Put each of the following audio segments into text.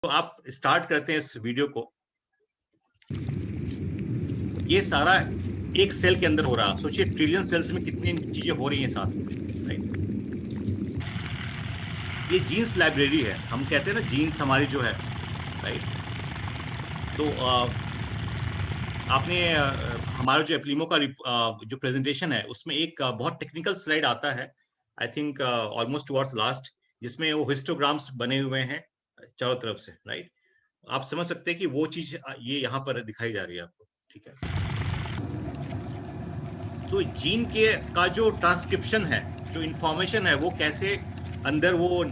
तो आप स्टार्ट करते हैं इस वीडियो को। ये सारा एक सेल के अंदर हो रहा है। सोचिए ट्रिलियन सेल्स में कितनी चीजें हो रही हैं साथ में, राइट। ये जीन्स लाइब्रेरी है, हम कहते हैं ना जीन्स हमारी जो है, राइट। तो आपने हमारा जो एप्लीमो का जो प्रेजेंटेशन है उसमें एक बहुत टेक्निकल स्लाइड आता है, I think almost towards last, जिसमें वो हिस्टोग्राम्स बने हुए हैं चारों तरफ से, राइट। आप समझ सकते हैं कि वो चीज ये यहाँ पर दिखाई जा रही है आपको, ठीक है। तो जीन के का जो ट्रांसक्रिप्शन है, जो इंफॉर्मेशन है, वो कैसे अंदर वो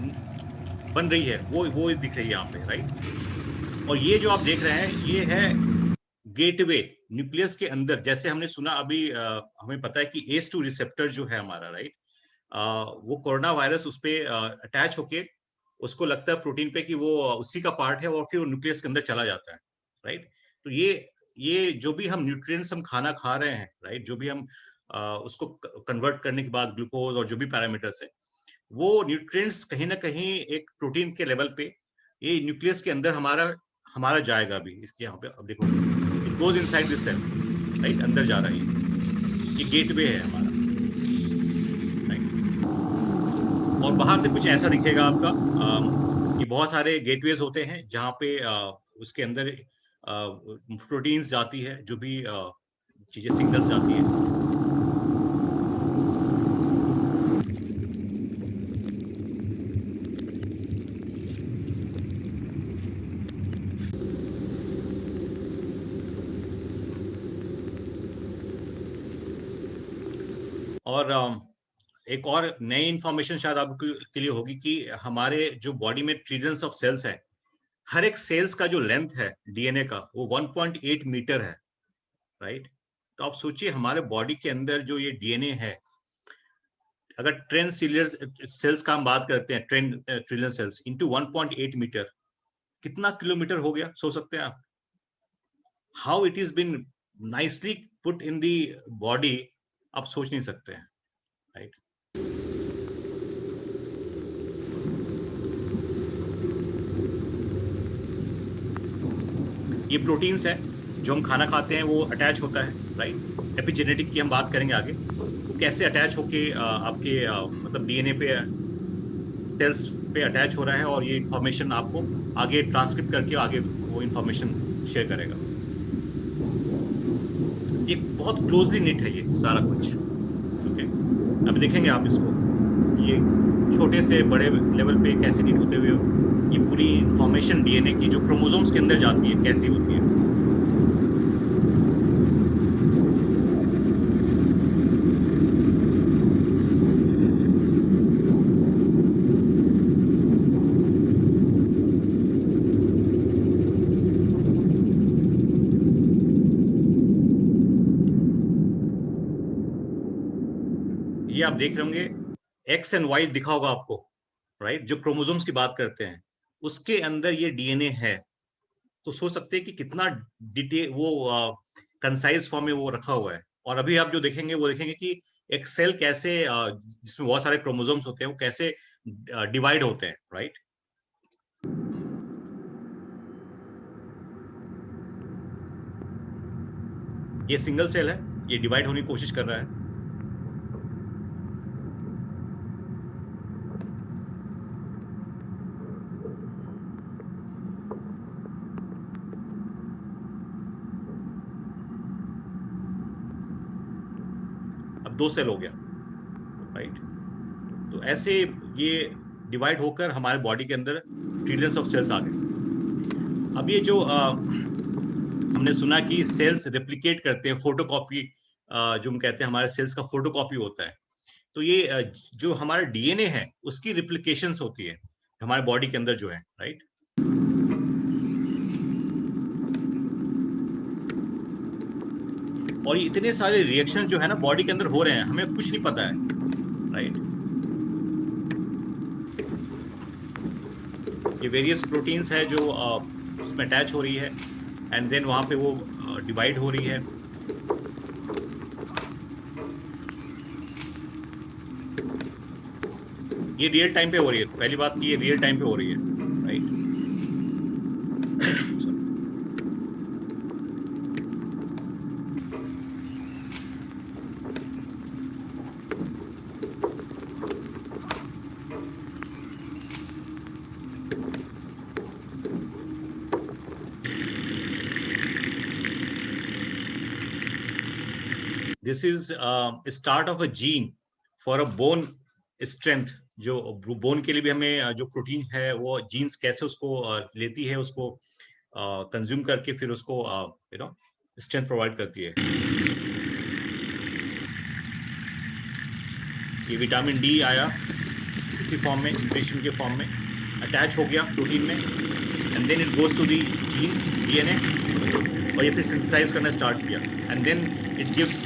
बन रही है, वो दिख रही है यहाँ पे, राइट। और ये जो आप देख रहे हैं ये है गेटवे न्यूक्लियस के अंदर। जैसे हमने सुना अभी हमें पता है कि ACE2 रिसेप्टर जो है हमारा, राइट, वो कोरोना वायरस उस पे अटैच होके उसको लगता है प्रोटीन पे कि वो उसी का पार्ट है और फिर वो न्यूक्लियस के अंदर चला जाता है, राइट। तो ये जो भी हम न्यूट्रिएंट्स हम खाना खा रहे हैं, राइट, जो भी हम उसको कन्वर्ट करने के बाद ग्लूकोज और जो भी पैरामीटर्स है, वो न्यूट्रिएंट्स कहीं ना कहीं एक प्रोटीन के लेवल पे ये न्यूक्लियस के अंदर हमारा हमारा जाएगा भी। इसके यहाँ पे अब देखो, it goes inside this cell, right, अंदर जा रहा है, ये गेटवे है हमारा, राइट। और बाहर से कुछ ऐसा दिखेगा आपका। ये बहुत सारे गेटवेज होते हैं जहाँ पे उसके अंदर प्रोटीन्स जाती है, जो भी चीजें सिग्नल्स जाती है। और एक और नई इंफॉर्मेशन शायद आपके लिए होगी कि हमारे जो बॉडी में ट्रिलियंस ऑफ सेल्स है, हर एक सेल्स का जो लेंथ है डीएनए का वो 1.8 मीटर है, राइट। तो आप सोचिए हमारे बॉडी के अंदर जो ये डीएनए है, अगर 10 सेल्स का हम बात करते हैं, 10 ट्रिलियन सेल्स इंटू 1.8 मीटर, कितना किलोमीटर हो गया, सोच सकते हैं आप। How it is been nicely put in the body, आप सोच नहीं सकते हैं, राइट। ये प्रोटीन्स है जो हम खाना खाते हैं, वो अटैच होता है, राइट। एपिजेनेटिक की हम बात करेंगे आगे, वो कैसे अटैच होके आपके मतलब डीएनए पे सेल्स पे अटैच हो रहा है और ये इंफॉर्मेशन आपको आगे ट्रांसक्रिप्ट करके आगे वो इंफॉर्मेशन शेयर करेगा। ये बहुत क्लोजली निट है ये सारा कुछ, ठीक है। अब देखेंगे आप इसको, ये छोटे से बड़े लेवल पे कैसे निट होते हुए ये पूरी इंफॉर्मेशन डीएनए की जो क्रोमोसोम्स के अंदर जाती है कैसी होती है। ये आप देख रहे होंगे एक्स एंड वाई दिखा होगा आपको, राइट, जो क्रोमोसोम्स की बात करते हैं उसके अंदर ये डीएनए है। तो सोच सकते हैं कि कितना डिटेल वो कंसाइज फॉर्म में वो रखा हुआ है। और अभी आप जो देखेंगे वो देखेंगे कि एक सेल कैसे जिसमें बहुत सारे क्रोमोसोम्स होते हैं वो कैसे डिवाइड होते हैं, राइट। ये सिंगल सेल है, ये डिवाइड होने की कोशिश कर रहा है। अब 2 सेल हो गया, राइट। तो ऐसे ये डिवाइड होकर हमारे बॉडी के अंदर ट्रिलियंस ऑफ सेल्स आ गए। अब ये जो हमने सुना कि सेल्स रेप्लिकेट करते हैं, फोटोकॉपी, जो हम कहते हैं हमारे सेल्स का फोटोकॉपी होता है। तो ये जो हमारा डीएनए है उसकी रिप्लिकेशंस होती है हमारे बॉडी के अंदर जो है, राइट। और ये इतने सारे रिएक्शन जो है ना बॉडी के अंदर हो रहे हैं, हमें कुछ नहीं पता है, राइट। ये वेरियस प्रोटीन्स है जो उसमें अटैच हो रही है एंड देन वहां पे वो डिवाइड हो रही है। ये रियल टाइम पे हो रही है, पहली बात कि ये रियल टाइम पे हो रही है, right. This is start of a gene for a bone strength. जो बोन के लिए भी हमें जो प्रोटीन है वो जीन्स कैसे उसको लेती है, उसको कंज्यूम करके फिर उसको स्ट्रेंथ प्रोवाइड करती है। ये विटामिन डी आया इसी फॉर्म में, न्यूट्रिशन के फॉर्म में अटैच हो गया प्रोटीन में, and then it goes to the genes DNA, और ये फिर सिंथेसाइज करना स्टार्ट किया, and then it gives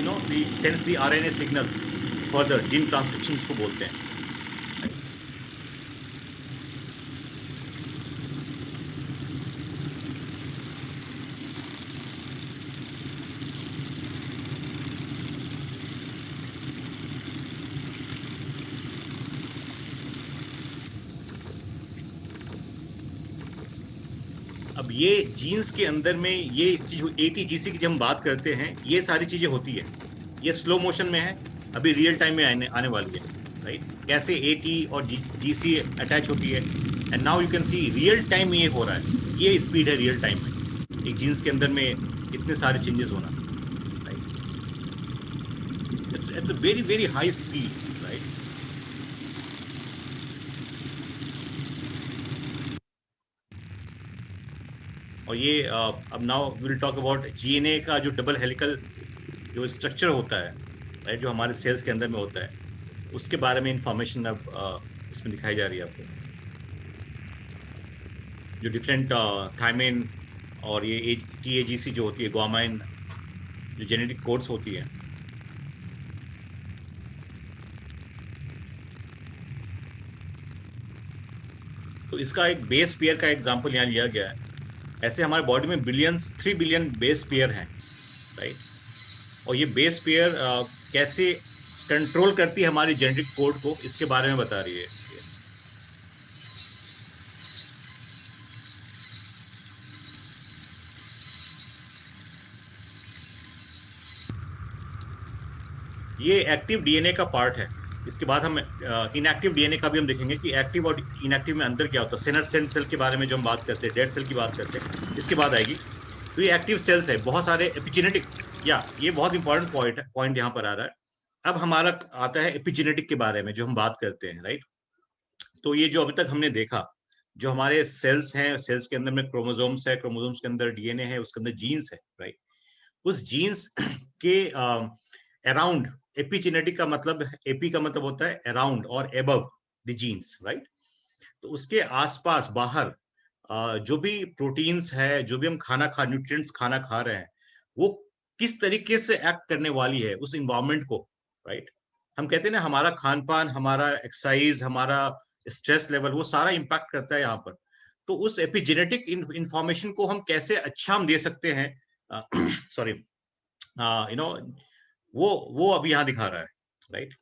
sense the RNA signals further, gene transcription इसको बोलते हैं। अब ये जीन्स के अंदर में ये एटीजीसी की जब हम बात करते हैं, ये सारी चीजें होती है, ये स्लो मोशन में है, अभी रियल टाइम में आने वाली है, राइट? कैसे एटी और जीसी अटैच होती है, and now you can see real time में ये हो रहा है, ये स्पीड है रियल टाइम में एक जीन्स के अंदर में इतने सारे चेंजेस होना, right? It's a very very high speed, right? और ये अब now will talk about GNA का जो डबल हेलिकल जो स्ट्रक्चर होता है, राइट, जो हमारे सेल्स के अंदर में होता है, उसके बारे में इंफॉर्मेशन अब इसमें दिखाई जा रही है आपको। जो डिफरेंट थायमिन और ये टीएजीसी जो होती है, ग्वामाइन, जो जेनेटिक कोड्स होती है, तो इसका एक बेस पेयर का एग्जांपल यहाँ लिया गया है। ऐसे हमारे बॉडी में 3 बिलियन बेस पेयर हैं, राइट? और ये बेस पेयर कैसे कंट्रोल करती है हमारी जेनेटिक कोड को, इसके बारे में बता रही है। ये एक्टिव डीएनए का पार्ट है। इसके बाद हम इनएक्टिव डीएनए का भी हम देखेंगे कि एक्टिव और इनएक्टिव में अंतर क्या होता है। सेनर सेल के बारे में जो हम बात करते हैं, डेड सेल की बात करते हैं, इसके बाद आएगी। तो ये एक्टिव सेल्स है, बहुत सारे एपिजेनेटिक, या ये बहुत इंपॉर्टेंट पॉइंट यहाँ पर आ रहा है। अब हमारा आता है एपिजेनेटिक के बारे में जो हम बात करते हैं, राइट? तो ये जो अभी तक हमने देखा, जो हमारे सेल्स हैं, सेल्स के अंदर में क्रोमोसोम्स है, क्रोमोसोम्स के अंदर डीएनए है, उसके अंदर जीन्स है, राइट? उस जीन्स के अराउंड, एपिजेनेटिक का मतलब, एपी का मतलब होता है अराउंड और एबव द जीन्स, राइट? तो उसके आसपास बाहर जो भी प्रोटीन्स है, जो भी हम न्यूट्रिएंट्स खाना खा रहे हैं, वो किस तरीके से एक्ट करने वाली है उस इन्वायरमेंट को, राइट? हम कहते हैं ना, हमारा खान पान, हमारा एक्सरसाइज, हमारा स्ट्रेस लेवल, वो सारा इम्पैक्ट करता है यहाँ पर। तो उस एपिजेनेटिक इंफॉर्मेशन को हम कैसे अच्छा हम दे सकते हैं, सॉरी, वो अभी यहाँ दिखा रहा है, राइट?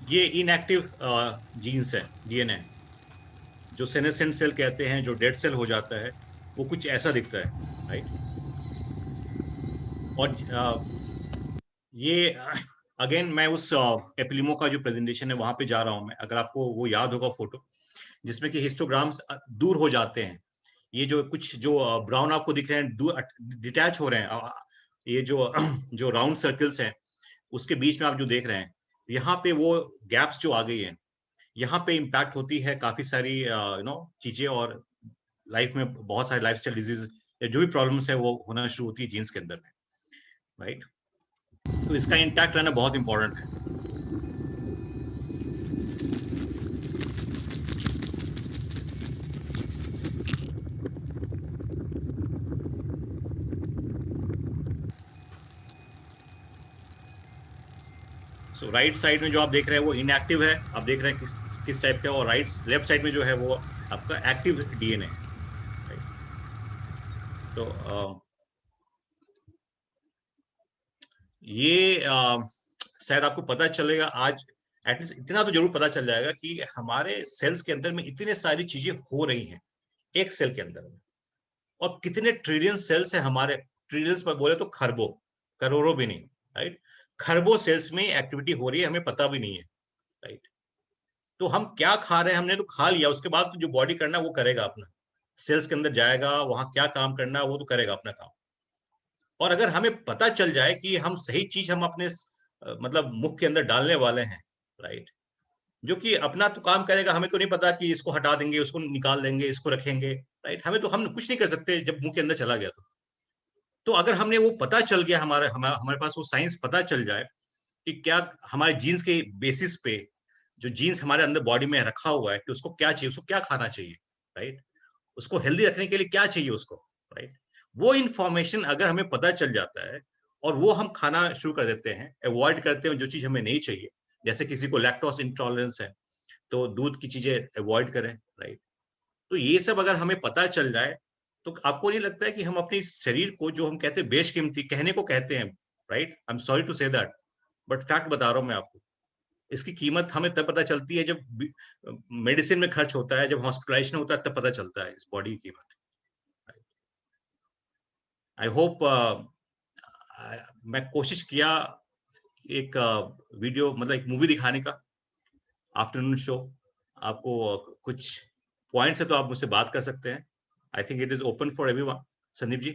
ये इनएक्टिव जीन्स है, डीएनए, जो सेनेसेंट सेल कहते हैं, जो डेड सेल हो जाता है, वो कुछ ऐसा दिखता है, राइट? और ये अगेन मैं उस एपिलिमो का जो प्रेजेंटेशन है वहां पे जा रहा हूं मैं, अगर आपको वो याद होगा फोटो, जिसमें कि हिस्टोग्राम्स दूर हो जाते हैं, ये जो कुछ जो ब्राउन आपको दिख रहे हैं, दूर डिटैच हो रहे हैं, ये जो जो राउंड सर्कल्स हैं, उसके बीच में आप जो देख रहे हैं, यहाँ पे वो गैप्स जो आ गई हैं, यहाँ पे इम्पैक्ट होती है काफी सारी चीजें, और लाइफ में बहुत सारे लाइफस्टाइल डिजीज या जो भी प्रॉब्लम्स है वो होना शुरू होती है जीन्स के अंदर में, राइट? तो इसका इंटैक्ट रहना बहुत इंपॉर्टेंट है। सो राइट साइड में जो आप देख रहे हैं वो इनएक्टिव है, आप देख रहे हैं किस टाइप का, और लेफ्ट साइड में जो है वो आपका एक्टिव डीएनए। तो ये शायद आपको पता चलेगा आज, एटलीस्ट इतना तो जरूर पता चल जाएगा कि हमारे सेल्स के अंदर में इतने सारी चीजें हो रही हैं एक सेल के अंदर में, और कितने ट्रिलियन सेल्स हैं हमारे, ट्रिलियंस पर बोले तो खरबों, करोड़ों भी नहीं, राइट। खरबों सेल्स में एक्टिविटी हो रही है, हमें पता भी नहीं है, राइट। तो हम क्या खा रहे हैं, हमने तो खा लिया, उसके बाद तो जो बॉडी करना वो करेगा अपना, सेल्स के अंदर जाएगा, वहां क्या काम करना है वो तो करेगा अपना काम। और अगर हमें पता चल जाए कि हम सही चीज हम अपने मतलब मुख के अंदर डालने वाले हैं, राइट, जो कि अपना तो काम करेगा, हमें तो नहीं पता कि इसको हटा देंगे, उसको निकाल देंगे, इसको रखेंगे, राइट, हमें तो, हम कुछ नहीं कर सकते जब मुंह के अंदर चला गया तो अगर हमने वो पता चल गया, हमारे पास वो साइंस पता चल जाए कि क्या हमारे जीन्स के बेसिस पे, जो जीन्स हमारे अंदर बॉडी में रखा हुआ है, कि उसको क्या चाहिए, उसको क्या खाना चाहिए, राइट, उसको हेल्दी रखने के लिए क्या चाहिए उसको, राइट, वो इंफॉर्मेशन अगर हमें पता चल जाता है और वो हम खाना शुरू कर देते हैं, अवॉइड करते हैं जो चीज हमें नहीं चाहिए, जैसे किसी को लैक्टोज इंटॉलरेंस है तो दूध की चीजें अवॉइड करें, राइट। तो ये सब अगर हमें पता चल जाए तो आपको नहीं लगता है कि हम अपने शरीर को, जो हम कहते हैं बेशकीमती, कहने को कहते हैं, right, I am sorry to say that, but fact बता रहा हूं मैं आपको, इसकी कीमत हमें तब पता चलती है जब मेडिसिन में खर्च होता है, जब हॉस्पिटलाइजेशन होता है, तब पता चलता है इस बॉडी की कीमत। आई होप मैं कोशिश किया एक वीडियो, मतलब एक मूवी दिखाने का, आफ्टरनून शो, आपको कुछ पॉइंट्स है तो आप मुझसे बात कर सकते हैं। I think it is open for everyone. Sandeep ji,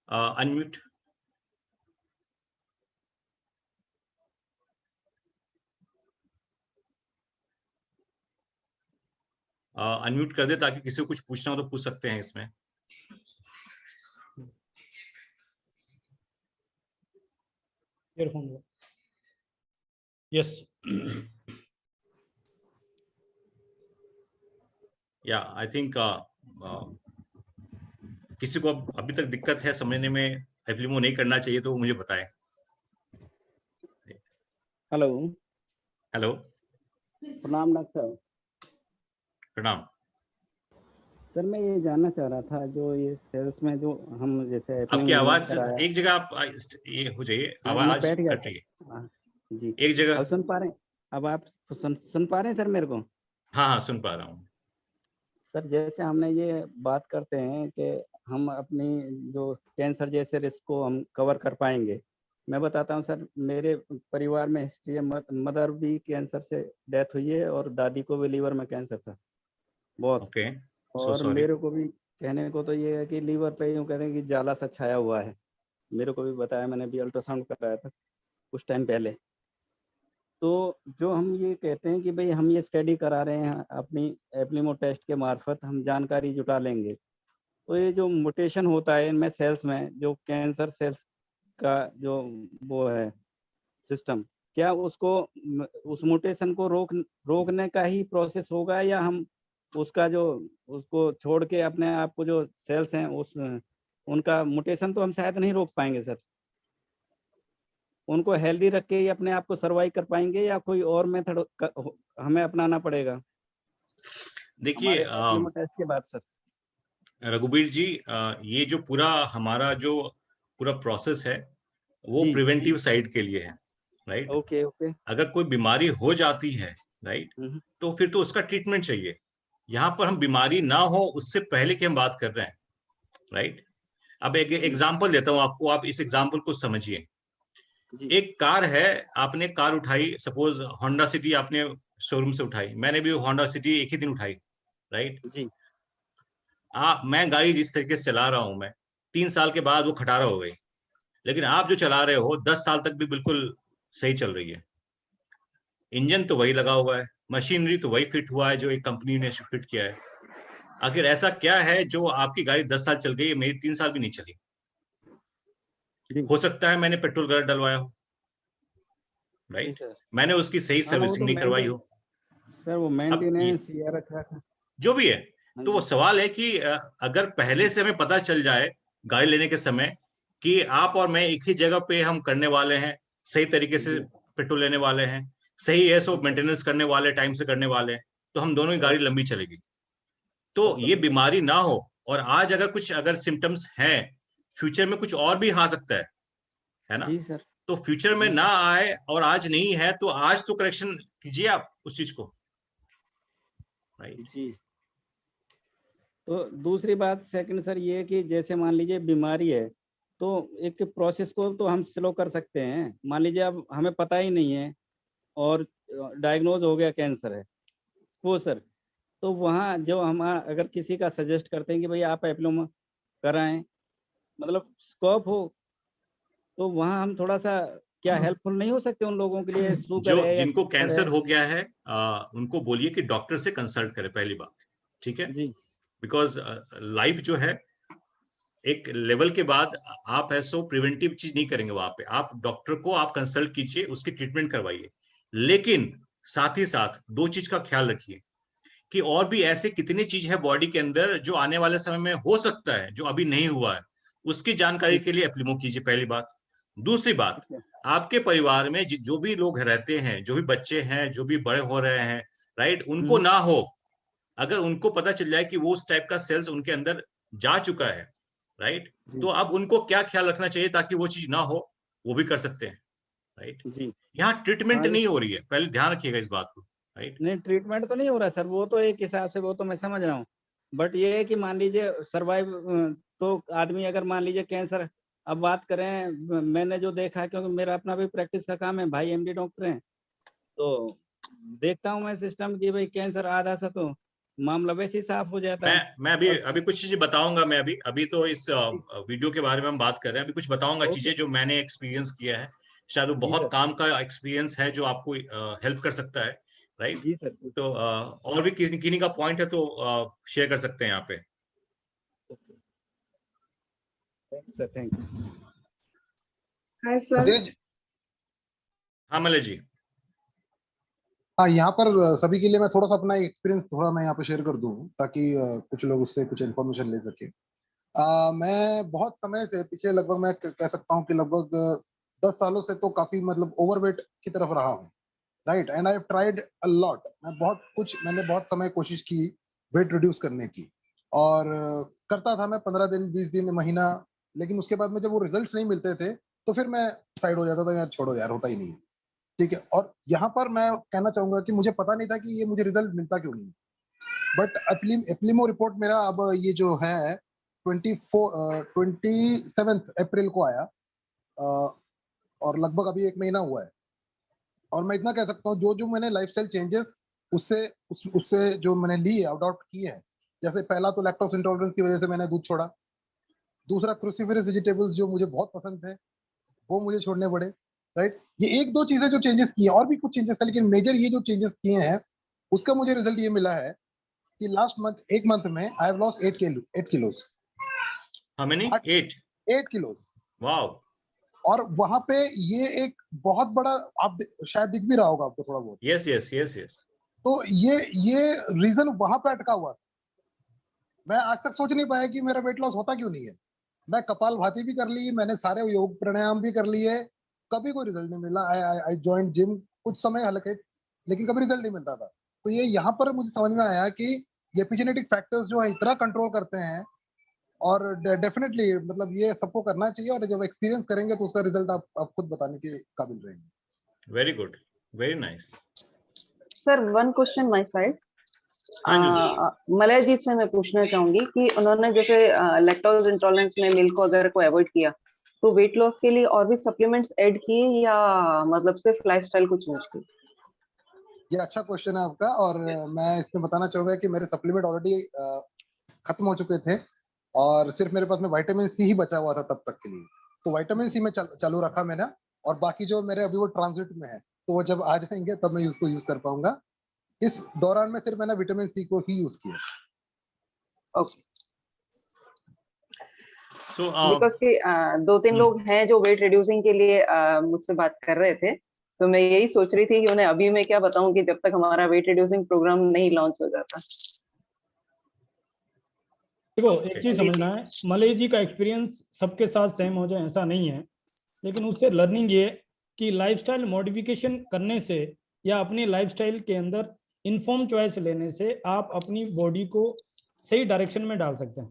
unmute. Unmute कर दे ताकि किसी को कुछ पूछना हो तो पूछ सकते हैं इसमें। ईयरफोन। यस। या आई थिंक किसी को अभी तक दिक्कत है समझने में, एप्लीमो नहीं करना चाहिए तो मुझे बताएं। हेलो। हेलो, प्रणाम डॉक्टर। प्रणाम। सर मैं ये जानना चाह रहा था, जो ये सेल्स में जो हम जैसे आपकी आवाज कराया, एक जगह आप ये हो जाइए, मैं आवाज बैठ गया कट रही है। था। जी, एक जगह। अब सुन पा रहे हैं? अब आप सुन पा रहे हैं सर मेरे को? हाँ हाँ, सुन पा रहा हूँ। सर जैसे हमने ये बात करते हैं कि हम अपनी जो कैंसर जैसे रिस्क को हम कवर कर पाएंगे, मैं बताता हूँ सर, मेरे परिवार में हिस्ट्री है, मदर भी कैंसर से डेथ हुई है और दादी को भी लीवर में कैंसर था बहुत। ओके, सो और सॉरी। मेरे को भी कहने को तो ये है कि लीवर पे यूँ कहते हैं कि जाला सा छाया हुआ है, मेरे को भी बताया, मैंने भी अल्ट्रासाउंड कराया था कुछ टाइम पहले। तो जो हम ये कहते हैं कि भाई हम ये स्टडी करा रहे हैं अपनी एप्लीमो टेस्ट के मार्फत, हम जानकारी जुटा लेंगे, तो ये जो म्यूटेशन होता है इनमें सेल्स में, जो कैंसर सेल्स का जो वो है सिस्टम, क्या उसको उस म्यूटेशन को रोकने का ही प्रोसेस होगा, या हम उसका जो उसको छोड़ के अपने आप को जो सेल्स हैं उस उनका म्यूटेशन तो हम शायद नहीं रोक पाएंगे सर, उनको हेल्दी रख के ही अपने आप को सर्वाइव कर पाएंगे, या कोई और मेथड हमें अपनाना पड़ेगा देखिए हमारे एप्लीमो टेस्ट के बाद सर? रघुबीर जी, ये जो पूरा हमारा जो पूरा प्रोसेस है वो जी प्रिवेंटिव जी। साइड के लिए है, राइट। Okay okay. अगर कोई बीमारी हो जाती है, राइट, तो फिर तो उसका ट्रीटमेंट चाहिए। यहाँ पर हम बीमारी ना हो उससे पहले की हम बात कर रहे हैं, राइट। अब एक एग्जांपल देता हूँ आपको, आप इस एग्जांपल को समझिए। एक कार है, आपने कार उठाई, सपोज होंडा सिटी आपने शोरूम से उठाई, मैंने भी होंडा सिटी एक ही दिन उठाई, राइट। जी मैं गाड़ी जिस तरीके से चला रहा हूं, मैं 3 साल के बाद वो खटारा हो गई, लेकिन आप जो चला रहे हो 10 साल तक भी बिल्कुल सही चल रही है। इंजन तो वही लगा हुआ है, मशीनरी तो वही फिट हुआ है जो एक कंपनी ने फिट किया है। आखिर ऐसा क्या है जो आपकी गाड़ी 10 साल चल गई, मेरी 3 साल भी नहीं चली? जी हो सकता है मैंने पेट्रोल गलत डलवाया हो, जी राइट, सर। मैंने उसकी सही हाँ वो सर्विसिंग तो नहीं करवाई हो। सर वो अब मेंटेनेंस या रखा था। जो भी है, हाँ तो वो जी। सवाल है कि अगर पहले से हमें पता चल जाए गाड़ी लेने के समय कि आप और मैं एक ही जगह पे हम करने वाले हैं, सही तरीके से पेट्रोल लेने वाले हैं, सही है सो मेंटेनेंस करने वाले, टाइम से करने वाले हैं, तो हम दोनों की गाड़ी लंबी चलेगी। तो ये बीमारी ना हो, और आज अगर सिम्टम्स हैं, फ्यूचर में कुछ और भी आ सकता है ना? जी सर। तो फ्यूचर में ना आए, और आज नहीं है तो आज तो करेक्शन कीजिए आप उस चीज को, राइट? जी। तो दूसरी बात सेकंड सर ये है कि जैसे मान लीजिए बीमारी है, तो एक प्रोसेस को तो हम स्लो कर सकते हैं। मान लीजिए अब हमें पता ही नहीं है और डायग्नोज हो गया कैंसर है वो सर, तो वहाँ जो हम अगर किसी का सजेस्ट करते हैं कि भाई आप एप्लोमा कराएं, मतलब स्कोप हो, तो वहाँ हम थोड़ा सा क्या हेल्पफुल नहीं हो सकते उन लोगों के लिए? शुगर जो है या जिनको कैंसर कैंसर है। हो गया है, उनको बोलिए कि डॉक्टर से कंसल्ट करें, पहली बात, ठीक है? जी बिकॉज लाइफ जो है एक लेवल के बाद आप ऐसा प्रिवेंटिव चीज नहीं करेंगे, वहां पे आप डॉक्टर को आप कंसल्ट कीजिए, उसकी ट्रीटमेंट करवाइए, लेकिन साथ ही साथ दो चीज का ख्याल रखिए कि और भी ऐसे कितनी चीज है बॉडी के अंदर जो आने वाले समय में हो सकता है, जो अभी नहीं हुआ है, उसकी जानकारी के लिए एप्लीमो कीजिए, पहली बात। दूसरी बात, आपके परिवार में जो भी लोग रहते हैं, जो भी बच्चे हैं, जो भी बड़े हो रहे हैं, राइट, उनको ना हो, अगर उनको पता चल जाए कि वो उस टाइप का सेल्स उनके अंदर जा चुका है, राइट, तो अब उनको क्या ख्याल रखना चाहिए ताकि वो चीज ना हो, वो भी कर सकते हैं, राइट? जी। यहाँ ट्रीटमेंट हाँ नहीं हो रही है, पहले ध्यान रखिएगा इस बात को, राइट? नहीं, ट्रीटमेंट तो नहीं हो रहा सर, वो तो एक हिसाब से वो तो मैं समझ रहा हूँ, बट ये है कि मान लीजिए सर्वाइव, तो आदमी अगर मान लीजिए कैंसर, अब बात करें, मैंने जो देखा है, क्योंकि मेरा अपना भी प्रैक्टिस का काम है, भाई एमडी डॉक्टर हैं, तो देखता हूँ मैं सिस्टम कि भाई कैंसर आधा सा तो मामला वैसे ही साफ हो जाता है। मैं अभी और अभी कुछ चीजें बताऊंगा, मैं अभी तो इस जी, वीडियो के बारे में हम बात कर रहे हैं, अभी कुछ बताऊंगा ओके चीजें जो मैंने एक्सपीरियंस किया है, शायद वो जी बहुत सर। काम का एक्सपीरियंस है जो आपको हेल्प कर सकता है, राइट? जी सर। तो और भी किन्हीं का पॉइंट है तो शेयर कर सकते हैं यहाँ पे। Thank you sir, thank you. Hi sir. Dheeraj, हाँ मलय जी। हाँ, यहाँ पर सभी के लिए मैं थोड़ा सा अपना एक्सपीरियंस थोड़ा मैं यहाँ पे शेयर कर दूँ ताकि कुछ लोग उससे कुछ इन्फॉर्मेशन ले सके। मैं बहुत समय से पिछले लगभग मैं कह सकता हूँ कि लगभग 10 सालों से तो काफी मतलब ओवरवेट की तरफ रहा हूँ, right, and I have tried a lot. मैंने बहुत समय कोशिश की वेट रिड्यूस करने की, और करता था मैं 15 दिन, 20 दिन, महीना, लेकिन उसके बाद में जब वो रिजल्ट्स नहीं मिलते थे तो फिर मैं साइड हो जाता था, यार छोड़ो यार, होता ही नहीं है, ठीक है। और यहाँ पर मैं कहना चाहूंगा कि मुझे पता नहीं था कि ये मुझे रिजल्ट मिलता क्यों नहीं, बट एप्लीमो रिपोर्ट मेरा अब ये जो है 27 अप्रैल को आया, और लगभग अभी 1 महीना हुआ है। और मैं इतना कह सकता हूँ, जो जो मैंने लाइफस्टाइल चेंजेस उससे जो मैंने लिए, अडॉप्ट किए हैं, जैसे पहला तो लैक्टोज इंटॉलरेंस की वजह से मैंने दूध छोड़ा। दूसरा, क्रूसीफेरस वेजिटेबल्स जो मुझे बहुत पसंद थे वो मुझे छोड़ने पड़े, राइट। ये एक दो चीजें जो चेंजेस की है, और भी कुछ चेंजेस है, लेकिन मेजर ये जो चेंजेस किए हैं उसका मुझे रिजल्ट ये मिला है कि लास्ट मंथ, एक मंथ में I have lost 8 kilos. How many? 8 kilos. Wow. और वहां पे ये एक बहुत बड़ा, आप शायद दिख भी रहा होगा आपको थोड़ा बहुत। Yes yes yes yes. तो ये रीजन वहां पे अटका हुआ था। मैं आज तक सोच नहीं पाया कि मेरा वेट लॉस होता क्यों नहीं है। मैं कपाल भाती भी कर ली, मैंने सारे योग प्राणायाम भी कर लिए, कभी कोई रिजल्ट नहीं मिला। आई जॉइंट जिम कुछ समय हल्के, लेकिन कभी रिजल्ट नहीं मिलता था। तो ये यहाँ पर मुझे समझ में आया कि ये एपिजेनेटिक फैक्टर्स जो है इतना कंट्रोल करते हैं, और डेफिनेटली मतलब ये सबको करना चाहिए, और जब एक्सपीरियंस करेंगे तो उसका रिजल्ट आप खुद बताने के काबिल रहेंगे। Very good, very nice. Sir one question my side. हाँ जी। मलय जी से मैं पूछना चाहूंगी कि उन्होंने जैसे लैक्टोज इंटॉलरेंस में मिल्क वगैरह को अवॉइड किया, तो वेट लॉस के लिए और भी सप्लीमेंट्स ऐड किए या मतलब सिर्फ लाइफस्टाइल को चेंज की? ये अच्छा क्वेश्चन है आपका, और मैं इसमें बताना चाहूंगा कि मेरे सप्लीमेंट ऑलरेडी खत्म हो चुके थे, और सिर्फ मेरे पास में विटामिन सी ही बचा हुआ था तब तक के लिए। तो विटामिन सी में चालू रखा मैंने, और बाकी जो मेरे अभी वो ट्रांजिट में है, तो वो जब आ जाएंगे तब मैं उसको यूज कर पाऊंगा। इस दौरान में सिर्फ मैंने विटामिन सी को ही यूज किया। ओके। सो बिकॉज कि 2-3 लोग हैं जो वेट रिड्यूसिंग के लिए मुझसे बात कर रहे थे, तो मैं यही सोच रही थी कि उन्हें अभी मैं क्या बताऊं कि जब तक हमारा वेट रिड्यूसिंग प्रोग्राम नहीं लॉन्च हो जाता। देखो एक चीज समझना है, मलय जी का एक्सपीरियंस सबके साथ सेम हो जाए ऐसा नहीं है, लेकिन उससे लर्निंग ये कि लाइफस्टाइल मॉडिफिकेशन करने से या अपनी लाइफस्टाइल के अंदर इन्फॉर्म चॉइस लेने से आप अपनी बॉडी को सही डायरेक्शन में डाल सकते हैं।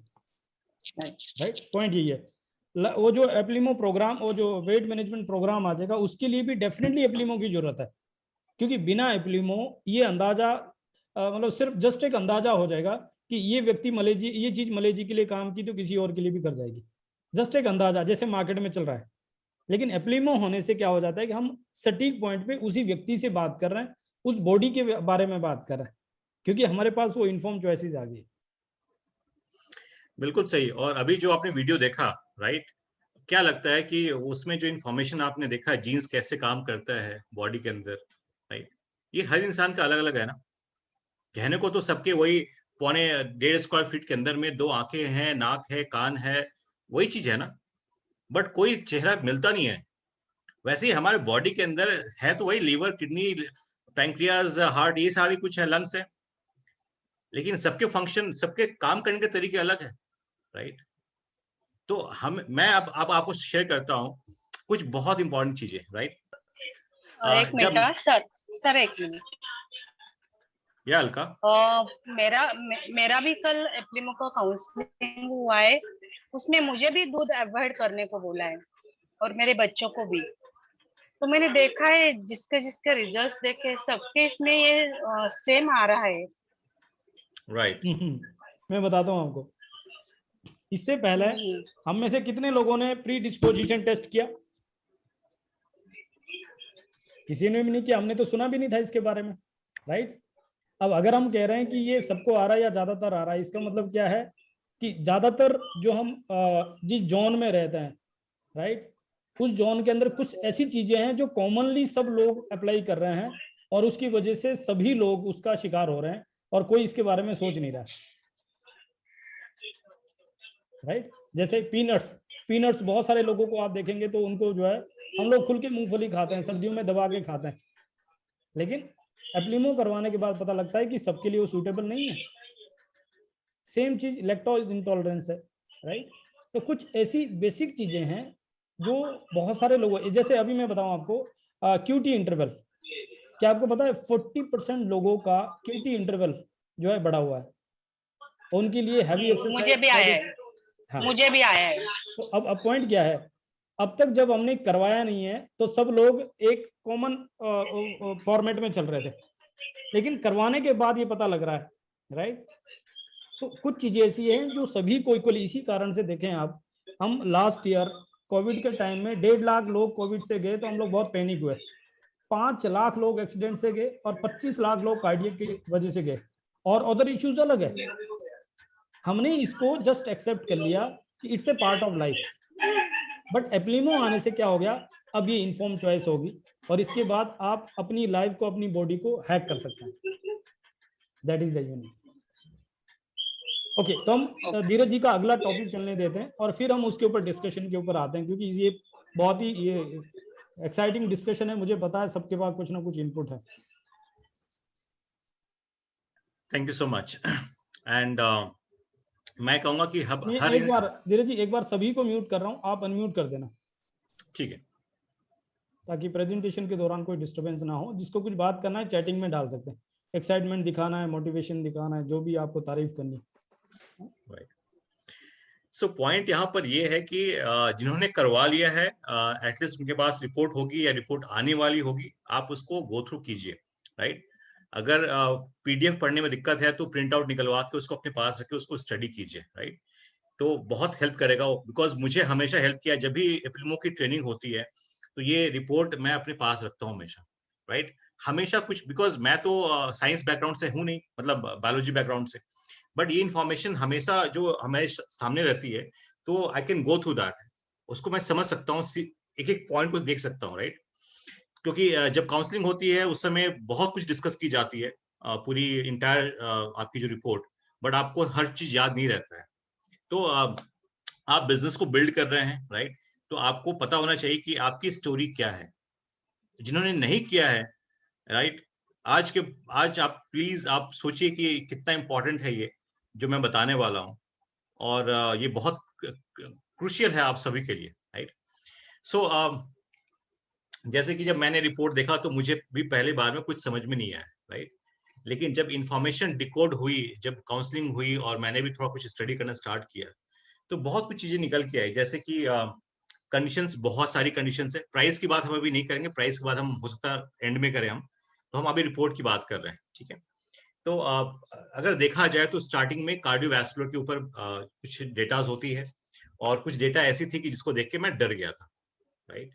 राइट, पॉइंट यही है। वो जो एप्लीमो प्रोग्राम, वो जो वेट मैनेजमेंट प्रोग्राम आ जाएगा, उसके लिए भी डेफिनेटली एप्लीमो की जरूरत है, क्योंकि बिना एप्लीमो ये अंदाजा मतलब सिर्फ जस्ट एक अंदाजा हो जाएगा कि ये व्यक्ति मलेजी, ये चीज मलेजी के लिए काम की तो किसी और के लिए भी कर जाएगी, जस्ट एक अंदाजा जैसे मार्केट में चल रहा है। लेकिन एप्लीमो होने से क्या हो जाता है कि हम सटीक पॉइंट पे उसी व्यक्ति से बात कर रहे हैं, उस बॉडी के बारे में बात कर रहे हैं, क्योंकि हमारे पास वो इन्फॉर्म चॉइसेस आ गई। बिल्कुल सही। और अभी जो आपने वीडियो देखा, राइट, क्या लगता है कि उसमें जो इन्फॉर्मेशन आपने देखा, जीन्स कैसे काम करता है बॉडी के अंदर, राइट, ये हर इंसान का अलग अलग है ना। कहने को तो सबके वही 1.5 स्क्वायर फीट के अंदर में 2 आंखें हैं, नाक है, कान है, वही चीज है ना, बट कोई चेहरा मिलता नहीं है। वैसे ही हमारे बॉडी के अंदर है तो वही लीवर, किडनी, पैंक्रियाज, हार्ट, ये सारी कुछ है, लंग्स है, लेकिन सबके फंक्शन, सबके काम करने के तरीके अलग है, राइट। तो मैं अब आपको शेयर करता हूँ कुछ बहुत इंपॉर्टेंट चीजें, राइट। एक मिनट सर एक मिनट। या अलका, मेरा भी कल एप्लीमो का काउंसलिंग हुआ है, उसमें मुझे भी दूध अवॉइड करने को बोला है और मेरे बच्चों को भी। तो मैंने देखा है जिसके जिसके रिजल्ट्स देखे सबके इसमें ये सेम आ रहा है। राइट। मैं बताता हूँ आपको, इससे पहले हम में से कितने लोगों ने प्री डिस्पोजिशन टेस्ट किया? किसी ने भी नहीं किया, हमने तो सुना भी नहीं था इसके बारे में, राइट। अब अगर हम कह रहे हैं कि ये सबको आ रहा है या ज्यादातर आ रहा है, इसका मतलब क्या है कि ज्यादातर जो हम जिस जोन में रहते हैं, राइट, उस जोन के अंदर कुछ ऐसी चीजें हैं जो कॉमनली सब लोग अप्लाई कर रहे हैं और उसकी वजह से सभी लोग उसका शिकार हो रहे हैं और कोई इसके बारे में सोच नहीं रहा, राइट। जैसे पीनट्स बहुत सारे लोगों को आप देखेंगे तो उनको जो है, हम लोग खुल के मूंगफली खाते हैं, सर्दियों में दबा के खाते हैं, लेकिन एप्लीमो करवाने के बाद पता लगता है कि सबके लिए वो सूटेबल नहीं है। सेम चीज लैक्टोज इंटॉलरेंस है, राइट। तो कुछ ऐसी बेसिक चीजें हैं जो बहुत सारे लोगों, जैसे अभी मैं बताऊं आपको क्यूटी इंटरवल, क्या आपको पता है 40% लोगों का क्यूटी इंटरवल जो है बढ़ा हुआ है, उनके लिए हैवी एक्सरसाइज। मुझे भी आया है। हाँ, मुझे भी आया है। तो अब पॉइंट क्या है, अब तक जब हमने करवाया नहीं है तो सब लोग एक कॉमन फॉर्मेट में चल रहे थे, लेकिन करवाने के बाद ये पता लग रहा है, राइट। तो कुछ चीजें ऐसी हैं जो सभी को इक्वली, इसी कारण से देखें आप, हम लास्ट ईयर कोविड के टाइम में 1.5 लाख लोग कोविड से गए तो हम लोग बहुत पैनिक हुए। 5 लाख लोग एक्सीडेंट से गए और 25 लाख लोग कार्डियक की वजह से गए, और अदर इश्यूज अलग है। हमने इसको जस्ट एक्सेप्ट कर लिया कि it's a part of life, but एप्लीमो आने से क्या हो गया, अब ये इन्फॉर्म चॉइस होगी और इसके बाद आप अपनी लाइफ को, अपनी बॉडी को हैक कर सकते हैं। That is the unique. Okay, तो हम धीरज जी का अगला टॉपिक चलने देते हैं और फिर हम उसके ऊपर डिस्कशन के ऊपर आते हैं, क्योंकि ये बहुत ही ये एक्साइटिंग डिस्कशन है, मुझे पता है सबके पास कुछ ना कुछ इनपुट है। Thank you so much. And मैं कहूंगा कि हर एक बार धीरज जी, एक बार सभी को म्यूट कर रहा हूं, आप अनम्यूट कर देना, ठीक है, ताकि प्रेजेंटेशन के दौरान कोई डिस्टरबेंस ना हो। जिसको कुछ बात करना है चैटिंग में डाल सकते हैं, एक्साइटमेंट दिखाना है, मोटिवेशन दिखाना है, जो भी आपको तारीफ करनी है। राइट। सो पॉइंट यहाँ पर ये है कि जिन्होंने करवा लिया है, एटलीस्ट उनके पास रिपोर्ट होगी या रिपोर्ट आने वाली होगी, आप उसको गो थ्रू कीजिए, राइट। अगर पीडीएफ पढ़ने में दिक्कत है तो प्रिंट आउट निकलवा के उसको अपने पास रखे, उसको स्टडी कीजिए, राइट। तो बहुत हेल्प करेगा, बिकॉज मुझे हमेशा हेल्प किया। जब भी एप्लीमो की ट्रेनिंग होती है तो ये रिपोर्ट मैं अपने पास रखता हूँ हमेशा, राइट। हमेशा कुछ, बिकॉज मैं तो साइंस बैकग्राउंड से हूँ नहीं, मतलब बायोलॉजी बैकग्राउंड से, बट ये इन्फॉर्मेशन हमेशा जो हमारे सामने रहती है तो I can go through that, उसको मैं समझ सकता हूँ, एक एक पॉइंट को देख सकता हूँ, राइट। क्योंकि जब काउंसलिंग होती है उस समय बहुत कुछ डिस्कस की जाती है, पूरी इंटायर आपकी जो रिपोर्ट, बट आपको हर चीज याद नहीं रहता है। तो आप बिजनेस को बिल्ड कर रहे हैं, राइट, तो आपको पता होना चाहिए कि आपकी स्टोरी क्या है। जिन्होंने नहीं किया है, राइट, आज आप प्लीज आप सोचिए कि कितना इंपॉर्टेंट है ये जो मैं बताने वाला हूँ, और ये बहुत क्रूशियल है आप सभी के लिए, राइट। सो जैसे कि जब मैंने रिपोर्ट देखा तो मुझे भी पहले बार में कुछ समझ में नहीं आया, राइट। लेकिन जब इंफॉर्मेशन डिकोड हुई, जब काउंसलिंग हुई और मैंने भी थोड़ा कुछ स्टडी करना स्टार्ट किया, तो बहुत कुछ चीजें निकल के आई। जैसे कि कंडीशंस, बहुत सारी कंडीशंस है। प्राइस की बात हम अभी नहीं करेंगे, प्राइस के बाद हम हो सकता है एंड में करें हम, तो हम अभी रिपोर्ट की बात कर रहे हैं, ठीक है। तो अगर देखा जाए तो स्टार्टिंग में कार्डियोवैस्कुलर के ऊपर कुछ डेटाज होती है, और कुछ डेटा ऐसी थी कि जिसको देख के मैं डर गया था, राइट।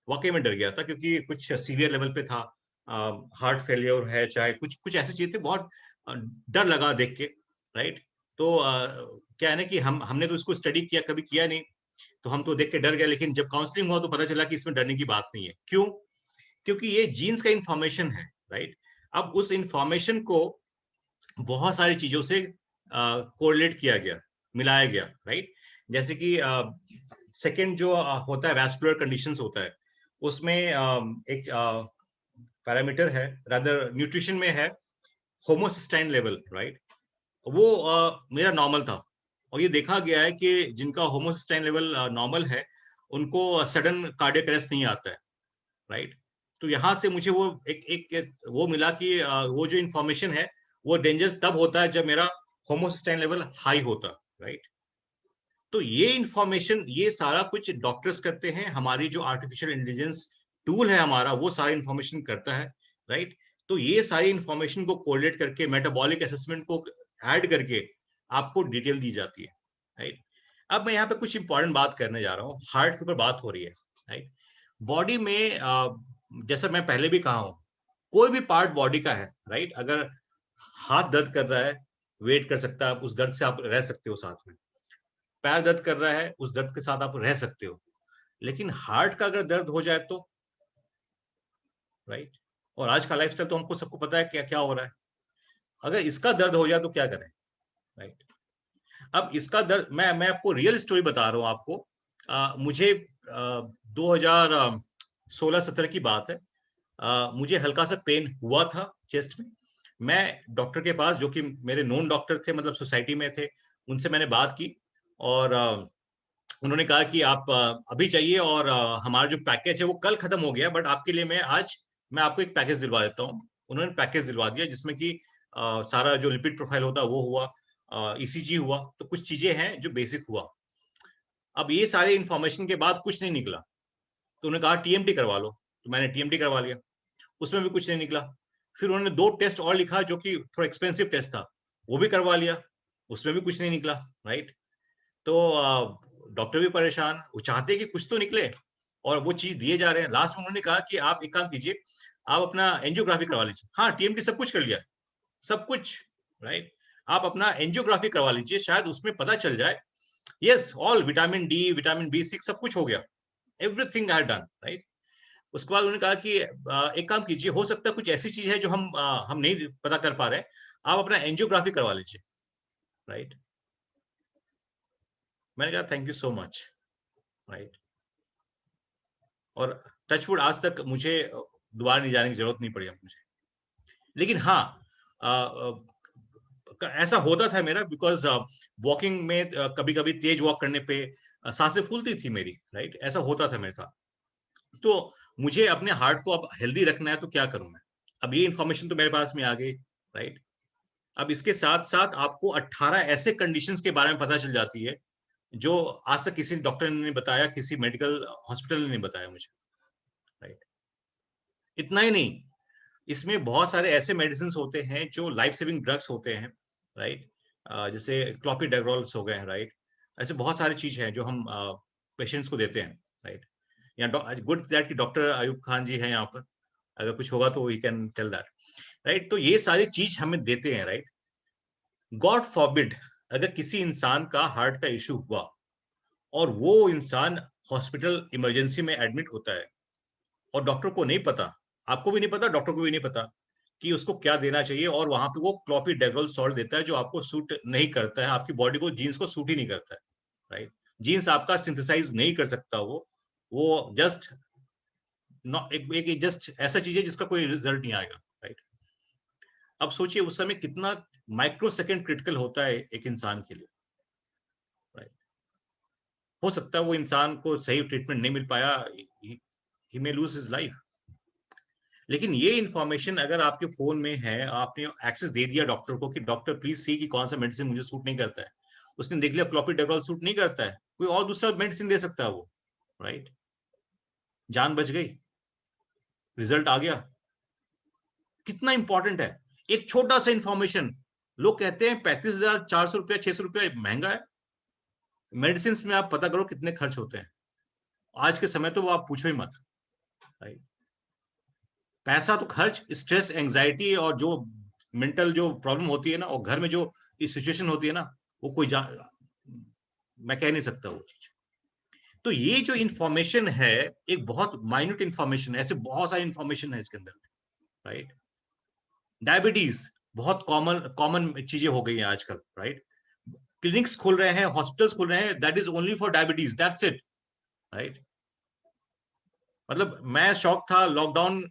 वाकई में डर गया था, क्योंकि कुछ सीवियर लेवल पे था, हार्ट फेलियर है, चाहे कुछ कुछ ऐसी चीज थी, बहुत डर लगा देख के, राइट। तो क्या है ना कि हमने तो इसको स्टडी किया, कभी किया नहीं, तो हम तो देख के डर गए। लेकिन जब काउंसलिंग हुआ तो पता चला कि इसमें डरने की बात नहीं है। क्यों? क्योंकि ये जीन्स का इंफॉर्मेशन है, राइट। अब उस इंफॉर्मेशन को बहुत सारी चीजों से कोरिलेट किया गया, मिलाया गया, राइट। जैसे कि सेकंड जो होता है वैस्कुलर कंडीशंस होता है, उसमें एक पैरामीटर है, रादर न्यूट्रिशन में है, होमोसिस्टाइन लेवल, राइट। वो मेरा नॉर्मल था, और ये देखा गया है कि जिनका होमोसिस्टाइन लेवल नॉर्मल है उनको सडन कार्डियक अरेस्ट नहीं आता है, राइट। तो यहाँ से मुझे वो एक वो मिला कि वो जो इंफॉर्मेशन है वो डेंजरस तब होता है जब मेरा होमोसिस्टाइन लेवल हाई होता, राइट। तो ये इंफॉर्मेशन, ये सारा कुछ डॉक्टर्स करते हैं, हमारी जो आर्टिफिशियल इंटेलिजेंस टूल है हमारा, वो सारा इंफॉर्मेशन करता है, राइट। तो ये सारी इंफॉर्मेशन को कोरिलेट करके, मेटाबॉलिक असेसमेंट को ऐड करके आपको डिटेल दी जाती है, राइट। अब मैं यहाँ पे कुछ इंपॉर्टेंट बात करने जा रहा हूँ, हार्ट के ऊपर बात हो रही है, राइट। बॉडी में जैसा मैं पहले भी कहा हूँ, कोई भी पार्ट बॉडी का है, राइट। अगर हाथ दर्द कर रहा है, वेट कर सकता है, उस दर्द से आप रह सकते हो साथ में। पैर दर्द कर रहा है, उस दर्द के साथ आप रह सकते हो। लेकिन हार्ट का अगर दर्द हो जाए तो, राइट। और आज का लाइफस्टाइल तो हमको सबको पता है क्या क्या हो रहा है। अगर इसका दर्द हो जाए तो क्या करें, राइट। अब इसका दर्द, मैं आपको रियल स्टोरी बता रहा हूँ आपको। मुझे 2016-17 की बात है। मुझे हल्का सा पेन हुआ था चेस्ट में। मैं डॉक्टर के पास, जो कि मेरे नोन डॉक्टर थे, मतलब सोसाइटी में थे, उनसे मैंने बात की, और उन्होंने कहा कि आप अभी चाहिए, और हमारा जो पैकेज है वो कल खत्म हो गया, बट आपके लिए मैं आपको एक पैकेज दिलवा देता हूँ। उन्होंने पैकेज दिलवा दिया जिसमें कि सारा जो लिपिड प्रोफाइल होता है वो हुआ, ईसीजी हुआ, तो कुछ चीजें हैं जो बेसिक हुआ। अब ये सारे इंफॉर्मेशन के बाद कुछ नहीं निकला, तो उन्होंने कहा टीएमटी करवा लो, तो मैंने टीएमटी करवा लिया, उसमें भी कुछ नहीं निकला। फिर उन्होंने 2 टेस्ट और लिखा जो कि थोड़ा एक्सपेंसिव टेस्ट था, वो भी करवा लिया, उसमें भी कुछ नहीं निकला, राइट। तो डॉक्टर भी परेशान, वो चाहते कि कुछ तो निकले, और वो चीज दिए जा रहे हैं। लास्ट में उन्होंने कहा कि आप एक काम कीजिए, आप अपना एंजियोग्राफी करवा लीजिए। हाँ, टीएमटी सब कुछ कर लिया, सब कुछ, राइट। आप अपना एंजियोग्राफी करवा लीजिए, शायद उसमें पता चल जाए। Yes, all vitamin D, vitamin B6 सब कुछ हो गया, everything I have done, right. उसके बाद उन्होंने कहा कि एक काम कीजिए, हो सकता है कुछ ऐसी चीज है जो हम नहीं पता कर पा रहे, आप अपना एंजियोग्राफी करवा लीजिए, राइट। मैंने कहा thank you so much, right. और टचवुड आज तक मुझे दोबारा नहीं जाने की जरूरत नहीं पड़ी अब मुझे। लेकिन हाँ, ऐसा होता था मेरा, बिकॉज वॉकिंग में कभी कभी तेज वॉक करने पे सांसें फूलती थी मेरी, राइट। ऐसा होता था मेरे साथ। तो मुझे अपने हार्ट को अब हेल्दी रखना है, तो क्या करूं मैं? अब ये इंफॉर्मेशन तो मेरे पास में आ गई, राइट। अब इसके साथ साथ आपको 18 ऐसे कंडीशंस के बारे में पता चल जाती है जो आज तक किसी डॉक्टर ने नहीं बताया, किसी मेडिकल हॉस्पिटल ने नहीं बताया मुझे, राइट। इतना ही नहीं, इसमें बहुत सारे ऐसे मेडिसिन होते हैं जो लाइफ सेविंग ड्रग्स होते हैं, राइट। जैसे क्लोपिडेग्रोल्स हो गए हैं, राइट। ऐसे बहुत सारी चीज हैं जो हम पेशेंट्स को देते हैं, राइट। यहाँ गुड दैट कि डॉक्टर अयूब खान जी हैं यहाँ पर, अगर कुछ होगा तो he can tell that, right. तो ये सारी चीज हमें देते हैं, राइट। गॉड फॉरबिड, अगर किसी इंसान का हार्ट का इश्यू हुआ और वो इंसान हॉस्पिटल इमरजेंसी में एडमिट होता है, और डॉक्टर को नहीं पता, आपको भी नहीं पता, डॉक्टर को भी नहीं पता कि उसको क्या देना चाहिए, और वहां पे वो क्लोपिडेग्रोल सॉल्ट देता है जो आपको सूट नहीं करता है, आपकी बॉडी को, जीन्स को सूट ही नहीं करता है, राइट। जीन्स आपका सिंथेसाइज नहीं कर सकता, वो जस्ट एक जस्ट ऐसा चीज है जिसका कोई रिजल्ट नहीं आएगा, राइट। अब सोचिए उस समय कितना माइक्रो सेकेंड क्रिटिकल होता है एक इंसान के लिए, हो सकता है वो इंसान को सही ट्रीटमेंट नहीं मिल पाया, ही मे लूज हिज लाइफ। लेकिन ये इंफॉर्मेशन अगर आपके फोन में है, आपने एक्सेस दे दिया डॉक्टर को कि डॉक्टर प्लीज सी कि कौन सा मेडिसिन मुझे सूट नहीं करता है, उसने देख लिया क्लोपिडेग्रॉल सूट नहीं करता है, कोई और दूसरा मेडिसिन दे सकता है वो, राइट? जान बच गई, रिजल्ट आ गया। कितना इंपॉर्टेंट है एक छोटा सा इंफॉर्मेशन। लोग कहते हैं 35,400 रुपया 600 रुपया महंगा है। मेडिसिन में आप पता करो कितने खर्च होते हैं आज के समय, तो वो आप पूछो ही मत, राइट? पैसा तो खर्च, स्ट्रेस, एंजाइटी और जो मेंटल जो प्रॉब्लम होती है ना, और घर में जो सिचुएशन होती है ना, वो मैं कह नहीं सकता वो चीज। तो ये जो इंफॉर्मेशन है एक बहुत माइन्यूट इंफॉर्मेशन है, ऐसे बहुत सारी इंफॉर्मेशन है इसके अंदर में, राइट? डायबिटीज बहुत कॉमन चीजें हो गई हैं आजकल, राइट? क्लिनिक्स खुल रहे हैं, हॉस्पिटल्स खुल रहे हैं, that is only for diabetes, that's it, right? मतलब मैं शॉक था लॉकडाउन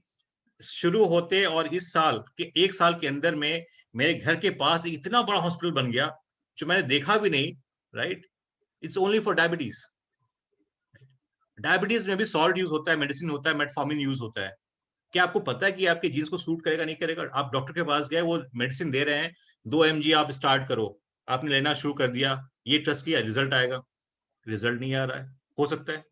शुरू होते और इस साल के 1 साल के अंदर में मेरे घर के पास इतना बड़ा हॉस्पिटल बन गया जो मैंने देखा भी नहीं, right? It's only for diabetes. Diabetes में भी सॉल्ट यूज होता है, मेडिसिन होता है, मेटफॉर्मिन यूज होता है। क्या आपको पता है कि आपके जीन्स को सूट करेगा नहीं करेगा? आप डॉक्टर के पास गए, वो मेडिसिन दे रहे हैं, 2 mg आप स्टार्ट करो, आपने लेना शुरू कर दिया, ये ट्रस्ट किया रिजल्ट आएगा, रिजल्ट नहीं आ रहा है, हो सकता है,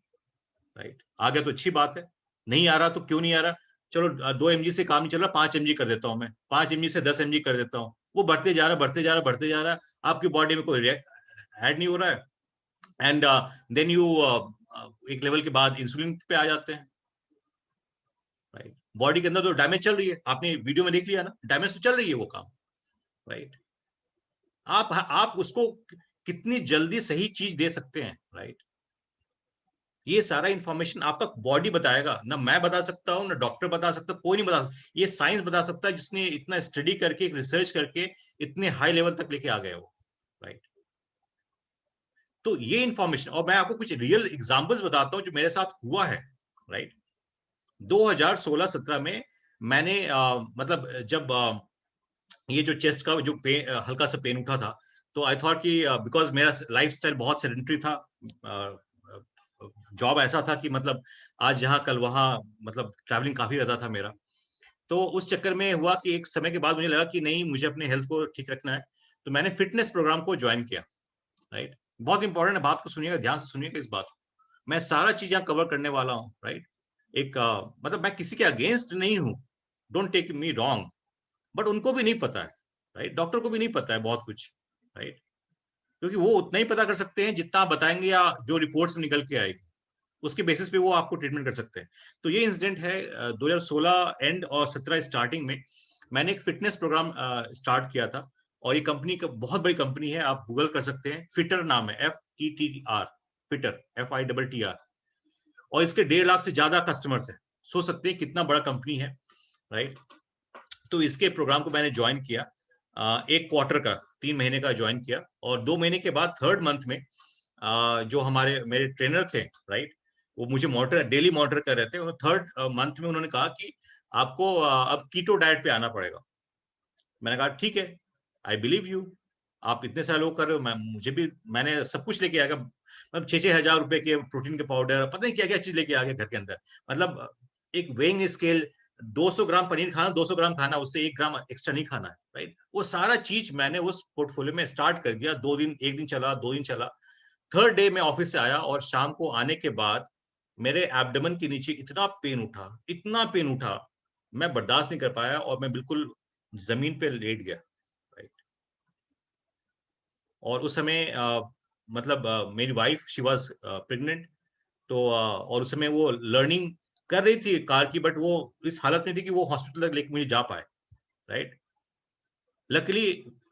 राइट? आ गया तो अच्छी बात है, नहीं आ रहा तो क्यों नहीं आ रहा? चलो 2 mg से काम नहीं चल रहा, 5 mg कर देता हूं मैं, 5 mg से 10 mg कर देता हूँ, वो बढ़ते जा रहा बढ़ते जा रहा बढ़ते जा रहा, आपकी बॉडी में कोई ऐड नहीं हो रहा है, एंड देन यू एक लेवल के बाद इंसुलिन पे आ जाते हैं, राइट? बॉडी के अंदर तो डैमेज चल रही है, आपने वीडियो में देख लिया ना, डैमेज तो चल रही है वो काम, राइट? आप उसको कितनी जल्दी सही चीज दे सकते हैं, राइट? ये सारा इंफॉर्मेशन आपका बॉडी बताएगा ना, मैं बता सकता हूँ ना डॉक्टर बता सकता, कोई नहीं बता सकता, ये साइंस बता सकता है जिसने इतना स्टडी करके रिसर्च करके इतने हाई लेवल तक लेके आ गए वो, राइट? तो ये इंफॉर्मेशन, और मैं आपको कुछ रियल एग्जांपल्स बताता हूँ जो मेरे साथ हुआ है, राइट? 2016-17 में मैंने मतलब जब ये जो चेस्ट का जो हल्का सा पेन उठा था, तो आई थॉट कि बिकॉज मेरा लाइफस्टाइल बहुत सेडेंटरी था, जॉब ऐसा था कि मतलब आज यहाँ कल वहाँ, मतलब ट्रैवलिंग काफी रहता था मेरा। तो उस चक्कर में हुआ कि एक समय के बाद मुझे लगा कि नहीं, मुझे अपने हेल्थ को ठीक रखना है, तो मैंने फिटनेस प्रोग्राम को ज्वाइन किया, राइट? बहुत इंपॉर्टेंट है, बात को सुनिएगा, ध्यान से सुनिएगा इस बात को, मैं सारा चीज यहाँ कवर करने वाला हूँ, राइट? एक मतलब मैं किसी के अगेंस्ट नहीं हूँ, don't take me wrong, but उनको भी नहीं पता है, राइट? डॉक्टर को भी नहीं पता है बहुत कुछ, राइट? क्योंकि वो उतना ही पता कर सकते हैं जितना आप बताएंगे या जो रिपोर्ट्स में निकल के आएगी, उसके बेसिस पे वो आपको ट्रीटमेंट कर सकते हैं। तो ये इंसिडेंट है 2016 एंड और 17 स्टार्टिंग में मैंने एक फिटनेस प्रोग्राम स्टार्ट किया था, और ये कंपनी का बहुत बड़ी कंपनी है, आप गूगल कर सकते हैं, फिटर नाम है, FITTR, फिटर, FITTR, और इसके 1.5 लाख से ज्यादा कस्टमर्स हैं, सोच सकते हैं कितना बड़ा कंपनी है, राइट? तो इसके प्रोग्राम को मैंने ज्वाइन किया, 1 क्वार्टर का, 3 महीने का ज्वाइन किया, और 2 महीने के बाद 3rd मंथ में जो मेरे ट्रेनर थे, राइट, वो मुझे डेली मॉनिटर कर रहे थे, 3rd मंथ में उन्होंने कहा कि आपको अब कीटो डाइट पे आना पड़ेगा। मैंने कहा ठीक है, आई बिलीव यू, आप इतने सारे लोग कर रहे हो, मैंने सब कुछ लेके आ गया, मतलब 6-6 हजार रुपए के प्रोटीन के पाउडर, पता नहीं क्या क्या चीज लेके आ गया घर के अंदर, मतलब एक वेइंग स्केल, 200 ग्राम पनीर खाना, 200 ग्राम खाना, उससे 1 ग्राम एक्स्ट्रा नहीं खाना है, राइट? वो सारा चीज मैंने उस पोर्टफोलियो में स्टार्ट कर दिया। 2 दिन, 1 दिन चला, 2 दिन चला, 3rd डे में ऑफिस से आया, और शाम को आने के बाद मेरे एब्डोमेन के नीचे इतना पेन उठा, इतना पेन उठा, मैं बर्दाश्त नहीं कर पाया, और मैं बिल्कुल जमीन पे लेट गया, राइट? और उस समय मतलब मेरी वाइफ शी वाज प्रेग्नेंट, तो और उस समय वो लर्निंग कर रही थी कार की, बट वो इस हालत में थी कि वो हॉस्पिटल तक लेके मुझे जा पाए, right? Luckily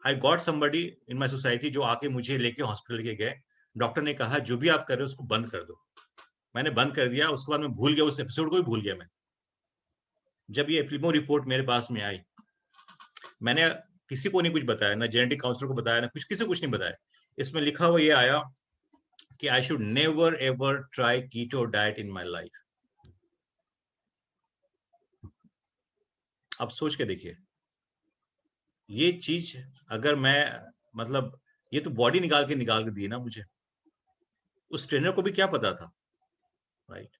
I got somebody in my society जो आके मुझे लेके हॉस्पिटल लेके गए। डॉक्टर ने कहा जो भी आप कर रहे हो उसको बंद कर दो। मैंने बंद कर दिया, उसके बाद मैं भूल गया, उस एपिसोड को भी भूल गया मैं। जब ये एप्लिमो रिपोर्ट मेरे पास में आई, मैंने किसी को नहीं कुछ बताया, ना जेनेटिक काउंसलर को बताया, ना किसी को कुछ नहीं बताया। इसमें लिखा हुआ ये आया कि I should never ever try keto diet in my life. अब सोच के देखिए, ये चीज अगर मैं, मतलब ये तो बॉडी निकाल के दी ना मुझे, उस ट्रेनर को भी क्या पता था, राइट?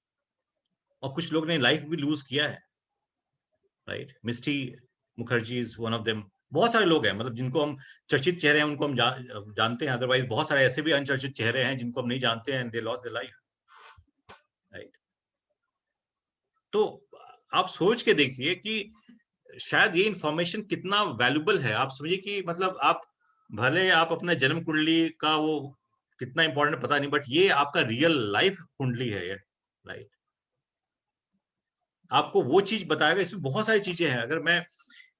और कुछ लोग ने लाइफ भी लूज किया है, right? Misty Mukherjee is one of them. बहुत सारे लोग हैं मतलब जिनको हम चर्चित चेहरे हैं उनको हम जानते हैं, अदरवाइज बहुत सारे ऐसे भी अनचर्चित चेहरे हैं जिनको हम नहीं जानते हैं, they lost their life, right? तो आप सोच के देखिए कि शायद ये इंफॉर्मेशन कितना वैल्यूबल है। आप समझिए कि मतलब आप भले आप अपना जन्म कुंडली का वो कितना इंपॉर्टेंट पता नहीं, बट ये आपका रियल लाइफ कुंडली है ये, राइट? आपको वो चीज बताएगा। इसमें बहुत सारी चीजें हैं, अगर मैं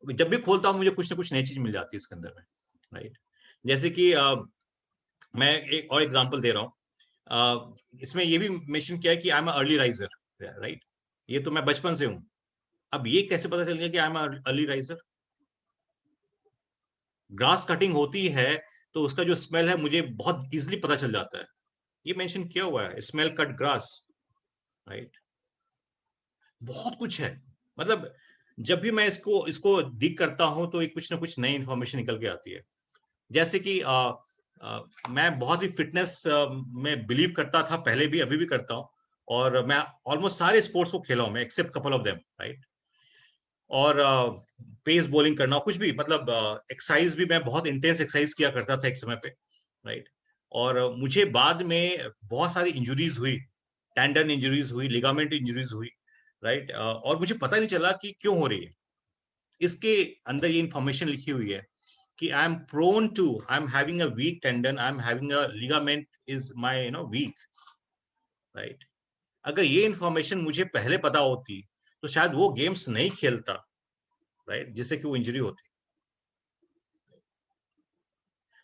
जब भी खोलता हूँ मुझे कुछ ना कुछ नई चीज मिल जाती है इसके अंदर में, राइट? जैसे कि मैं एक और एग्जांपल दे रहा हूँ। इसमें ये भी मेंशन किया है कि I M early riser, right? ये तो मैं बचपन से हूँ। अब ये कैसे पता चल गया कि I M early riser? Grass cutting होती है तो उसका जो स्मेल है मुझे बहुत इजीली पता चल जाता है। ये मेंशन किया हुआ है, स्मेल कट ग्रास, राइट? बहुत कुछ है। मतलब जब भी मैं इसको डिग करता हूं तो एक कुछ ना कुछ नई इंफॉर्मेशन निकल के आती है। जैसे कि मैं बहुत ही फिटनेस में बिलीव करता था पहले भी, अभी भी करता हूं, और मैं ऑलमोस्ट सारे स्पोर्ट्स को खेला हूं मैं except couple of them, right? और पेस बॉलिंग करना, कुछ भी, मतलब एक्सरसाइज भी मैं बहुत इंटेंस एक्सरसाइज किया करता था एक समय पे, राइट? और मुझे बाद में बहुत सारी इंजुरीज हुई, टेंडन इंजुरीज हुई, लिगामेंट इंजुरीज हुई, राइट? और मुझे पता नहीं चला कि क्यों हो रही है। इसके अंदर ये इंफॉर्मेशन लिखी हुई है कि I am prone to, I am having a weak tendon, I am having a ligament is my weak, right? अगर ये इंफॉर्मेशन मुझे पहले पता होती तो शायद वो गेम्स नहीं खेलता, राइट, जिससे कि वो इंजरी होती।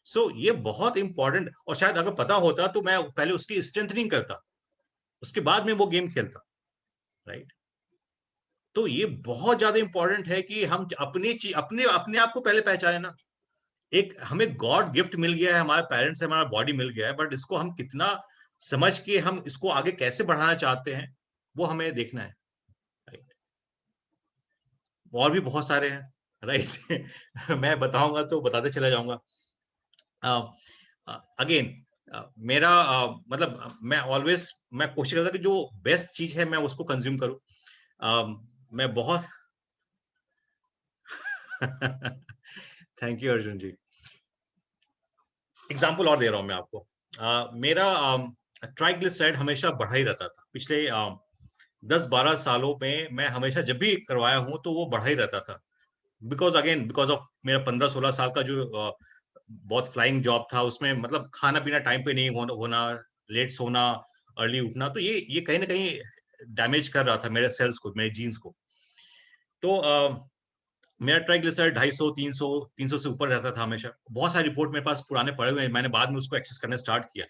सो ये बहुत इंपॉर्टेंट, और शायद अगर पता होता तो मैं पहले उसकी स्ट्रेंथनिंग करता, उसके बाद में वो गेम खेलता, राइट? तो ये बहुत ज्यादा इंपॉर्टेंट है कि हम अपने अपने अपने आप को पहले पहचाने ना। एक हमें गॉड गिफ्ट मिल गया है, हमारे पेरेंट्स से हमारा बॉडी मिल गया है, बट इसको हम कितना समझ के हम इसको आगे कैसे बढ़ाना चाहते हैं वो हमें देखना है, राइट? और भी बहुत सारे हैं, राइट? मैं बताऊंगा तो बताते चला जाऊंगा। अगेन मेरा मतलब मैं ऑलवेज मैं कोशिश करता कि जो बेस्ट चीज है मैं उसको कंज्यूम करूं। मैं बहुत thank you Arjun ji. Example और दे रहा हूं मैं आपको। मेरा ट्राइग्लिसराइड हमेशा बढ़ा ही रहता था। पिछले 10-12 सालों में मैं हमेशा जब भी करवाया हूं तो वो बढ़ा ही रहता था, बिकॉज ऑफ मेरा 15-16 साल का जो बहुत फ्लाइंग जॉब था, उसमें मतलब खाना पीना टाइम पे नहीं होना, लेट सोना, अर्ली उठना, तो ये कहीं ना कहीं डैमेज कर रहा था मेरे सेल्स को, मेरे जीन्स को। तो मेरा ट्राइग्लिसराइड 250, 300 से ऊपर रहता था हमेशा। बहुत सारी रिपोर्ट मेरे पास पुराने पड़े हुए हैं, मैंने बाद में उसको एक्सेस करना स्टार्ट किया।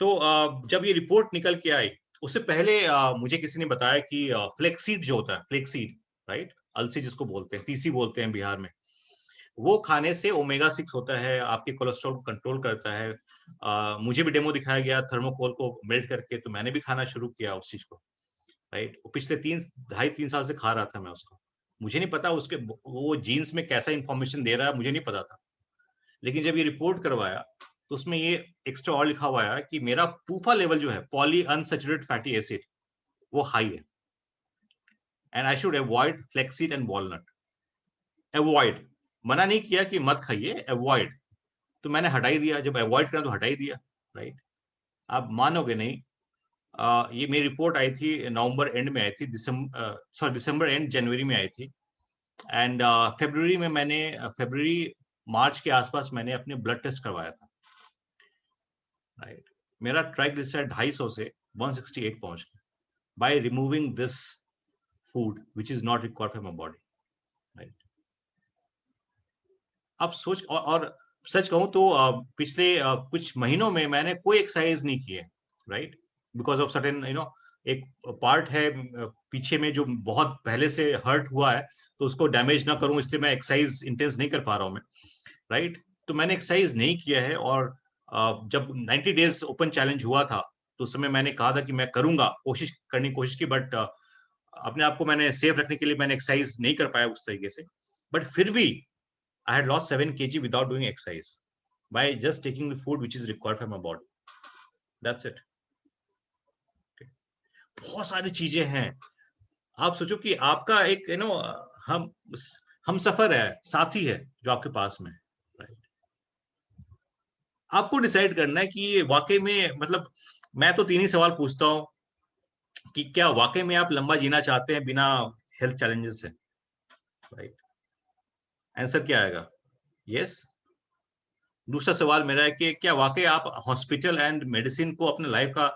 तो जब ये रिपोर्ट निकल के आई, उससे पहले मुझे किसी ने बताया कि फ्लेक्सीड जो होता है, फ्लेक्सीड, राइट, अलसी जिसको बोलते हैं, तीसी बोलते हैं बिहार में, वो खाने से ओमेगा 6 होता है, आपके कोलेस्ट्रॉल को कंट्रोल करता है। मुझे भी डेमो दिखाया गया थर्मोकोल को मेल्ट करके, तो मैंने भी खाना शुरू किया उस चीज को, राइट? पिछले 2.5-3 साल से खा रहा था मैं उसको। मुझे नहीं पता उसके वो जीन्स में कैसा इंफॉर्मेशन दे रहा है, मुझे नहीं पता था। लेकिन जब ये रिपोर्ट करवाया तो उसमें ये एक्स्ट्रा और लिखा हुआ है कि मेरा पूफा लेवल जो है, पॉली अनसैचुरेटेड फैटी एसिड, वो हाई है, and I should avoid flaxseed and walnut. Avoid, मना नहीं किया कि मत खाइए, अवॉइड। तो मैंने हटा ही दिया, जब अवॉइड करा तो हटा ही दिया, राइट? आप मानोगे नहीं, ये मेरी रिपोर्ट आई थी नवंबर एंड में आई थी, दिसंबर एंड जनवरी में आई थी, एंड फरवरी में मैंने फरवरी मार्च के आसपास मैंने अपने ब्लड टेस्ट करवाया था, राइट? मेरा ट्राइग्लिसराइड 250 से 168 पहुंच गया by removing this food which is not required for my body, right? आप सोच, और सच कहूं तो पिछले कुछ महीनों में मैंने कोई एक्सरसाइज नहीं की है, राइट? बिकॉज ऑफ सर्टेन एक पार्ट है पीछे में जो बहुत पहले से हर्ट हुआ है, तो उसको डैमेज ना करूं इसलिए मैं एक्सरसाइज इंटेंस नहीं कर पा रहा हूं मैं, राइट? तो मैंने एक्सरसाइज नहीं किया है, और जब 90 डेज ओपन चैलेंज हुआ था तो उस समय मैंने कहा था कि मैं करूंगा, कोशिश की, बट अपने आप को मैंने सेफ रखने के लिए मैंने एक्सरसाइज नहीं कर पाया उस तरीके से। बट फिर भी I had lost 7 kg without doing exercise by just taking the food which is required for my body, that's it. बहुत सारी चीजें हैं। आप सोचो कि आपका एक हम सफर है, साथी है जो आपके पास में, राइट। आपको डिसाइड करना है कि ये वाकई में, मतलब मैं तो 3 ही सवाल पूछता हूँ कि क्या वाकई में आप लंबा जीना चाहते हैं बिना हेल्थ चैलेंजेस से, राइट। आंसर क्या आएगा? यस। दूसरा सवाल मेरा है कि क्या वाकई आप हॉस्पिटल एंड मेडिसिन को अपने लाइफ का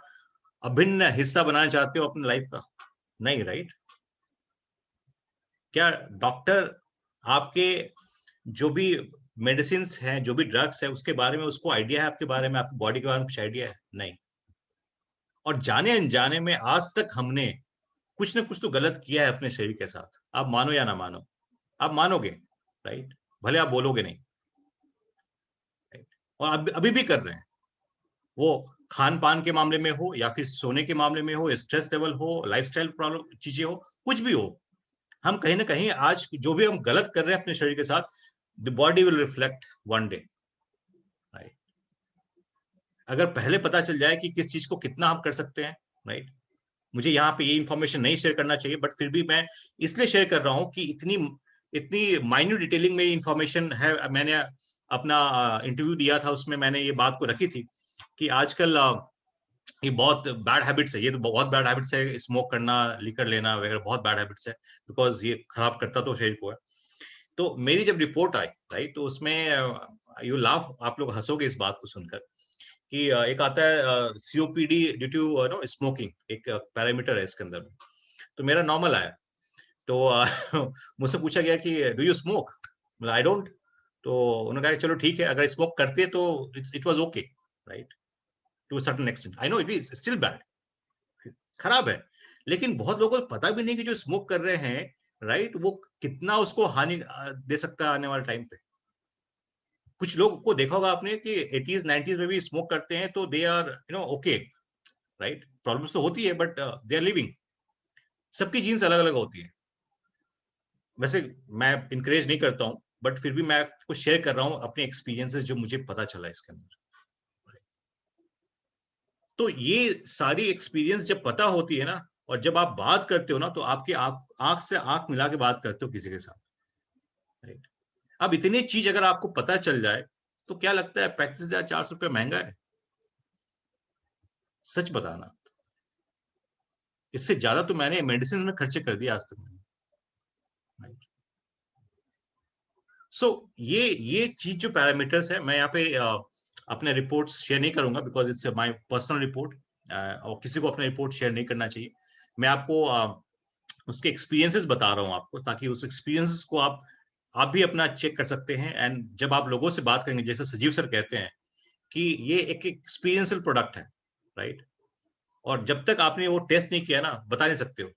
अभिन्न हिस्सा बनाना चाहते हो अपने लाइफ का? नहीं, राइट। क्या डॉक्टर आपके जो भी मेडिसिन हैं, जो भी ड्रग्स है, उसके बारे में उसको आइडिया है, आपके बारे में, आपकी बॉडी के बारे में कुछ आइडिया है? नहीं। और जाने अनजाने में आज तक हमने कुछ ना कुछ तो गलत किया है अपने शरीर के साथ। आप मानो या ना मानो, आप मानोगे, राइट। भले आप बोलोगे नहीं, राइट। और अभी भी कर रहे हैं। वो खान पान के मामले में हो, या फिर सोने के मामले में हो, स्ट्रेस लेवल हो, लाइफस्टाइल प्रॉब्लम चीजें हो, कुछ भी हो, हम कहीं ना कहीं आज जो भी हम गलत कर रहे हैं अपने शरीर के साथ, the body will reflect one day, right. अगर पहले पता चल जाए कि किस चीज को कितना हम कर सकते हैं, राइट। मुझे यहाँ पे ये इन्फॉर्मेशन नहीं शेयर करना चाहिए, बट फिर भी मैं इसलिए शेयर कर रहा हूँ कि इतनी इतनी माइन्यूट डिटेलिंग में इन्फॉर्मेशन है। मैंने अपना इंटरव्यू दिया था, उसमें मैंने ये बात को रखी थी कि आजकल ये बहुत बैड हैबिट्स है, ये तो बहुत बैड हैबिट्स है, स्मोक करना, लिकर लेना वगैरह बहुत बैड हैबिट्स है, बिकॉज ये खराब करता तो शरीर को है। तो मेरी जब रिपोर्ट आई, राइट, तो उसमें यू लाफ, आप लोग हंसोगे इस बात को सुनकर कि एक आता है COPD due to no smoking, एक पैरामीटर है इसके अंदर में। तो मेरा नॉर्मल आया, तो मुझसे पूछा गया कि do you smoke? I don't. तो उन्होंने कहा चलो ठीक है, अगर स्मोक करते हैं तो it was okay, right, to certain extent. I know it is still bad, खराब है, लेकिन बहुत लोगों को पता भी नहीं कि जो स्मोक कर रहे हैं, राइट, वो कितना उसको हानि दे सकता है आने वाले टाइम पे। कुछ लोग को देखा होगा आपने कि 80s 90s में भी स्मोक करते हैं, तो they are okay, right. Problems तो होती है, बट दे आर लिविंग। सबकी जीन्स अलग अलग होती है। वैसे मैं इंकरेज नहीं करता हूँ, बट फिर भी मैं आपको शेयर कर रहा हूँ अपने एक्सपीरियंसेस जो मुझे पता चला इसके अंदर। तो ये सारी एक्सपीरियंस जब पता होती है ना, और जब आप बात करते हो ना, तो आपकी आंख से आंख मिला के बात करते हो किसी के साथ, राइट। अब इतनी चीज अगर आपको पता चल जाए, तो क्या लगता है 35,400 महंगा है? सच बताना, इससे ज्यादा तो मैंने मेडिसिन में खर्चे कर दिया आज तक मैंने, राइट। सो ये चीज जो पैरामीटर्स है, मैं यहाँ पे अपने रिपोर्ट्स शेयर नहीं करूंगा, because it's my personal report, और किसी को अपना रिपोर्ट शेयर नहीं करना चाहिए। मैं आपको उसके एक्सपीरियंसेस बता रहा हूँ आपको, ताकि उस एक्सपीरियंसेस को आप भी अपना चेक कर सकते हैं। एंड जब आप लोगों से बात करेंगे, जैसे सजीव सर कहते हैं कि ये एक एक्सपीरियंशियल प्रोडक्ट है, राइट। और जब तक आपने वो टेस्ट नहीं किया ना, बता नहीं सकते हो।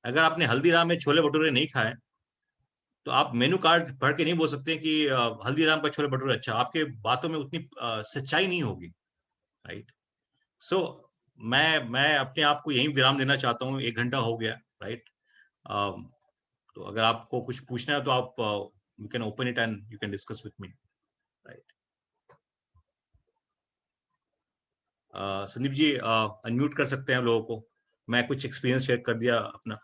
अगर आपने हल्दीराम में छोले भटूरे नहीं खाए, तो आप मेनू कार्ड पढ़ के नहीं बोल सकते कि हल्दीराम का छोले भटूरे अच्छा। आपके बातों में उतनी सच्चाई नहीं होगी, राइट। सो मैं अपने आप को यही विराम देना चाहता हूँ। 1 घंटा हो गया, राइट। तो अगर आपको कुछ पूछना है तो आप you can open it and you can discuss with me, right. Sandeep ji unmute कर सकते हैं लोगों को। मैं कुछ एक्सपीरियंस शेयर कर दिया अपना।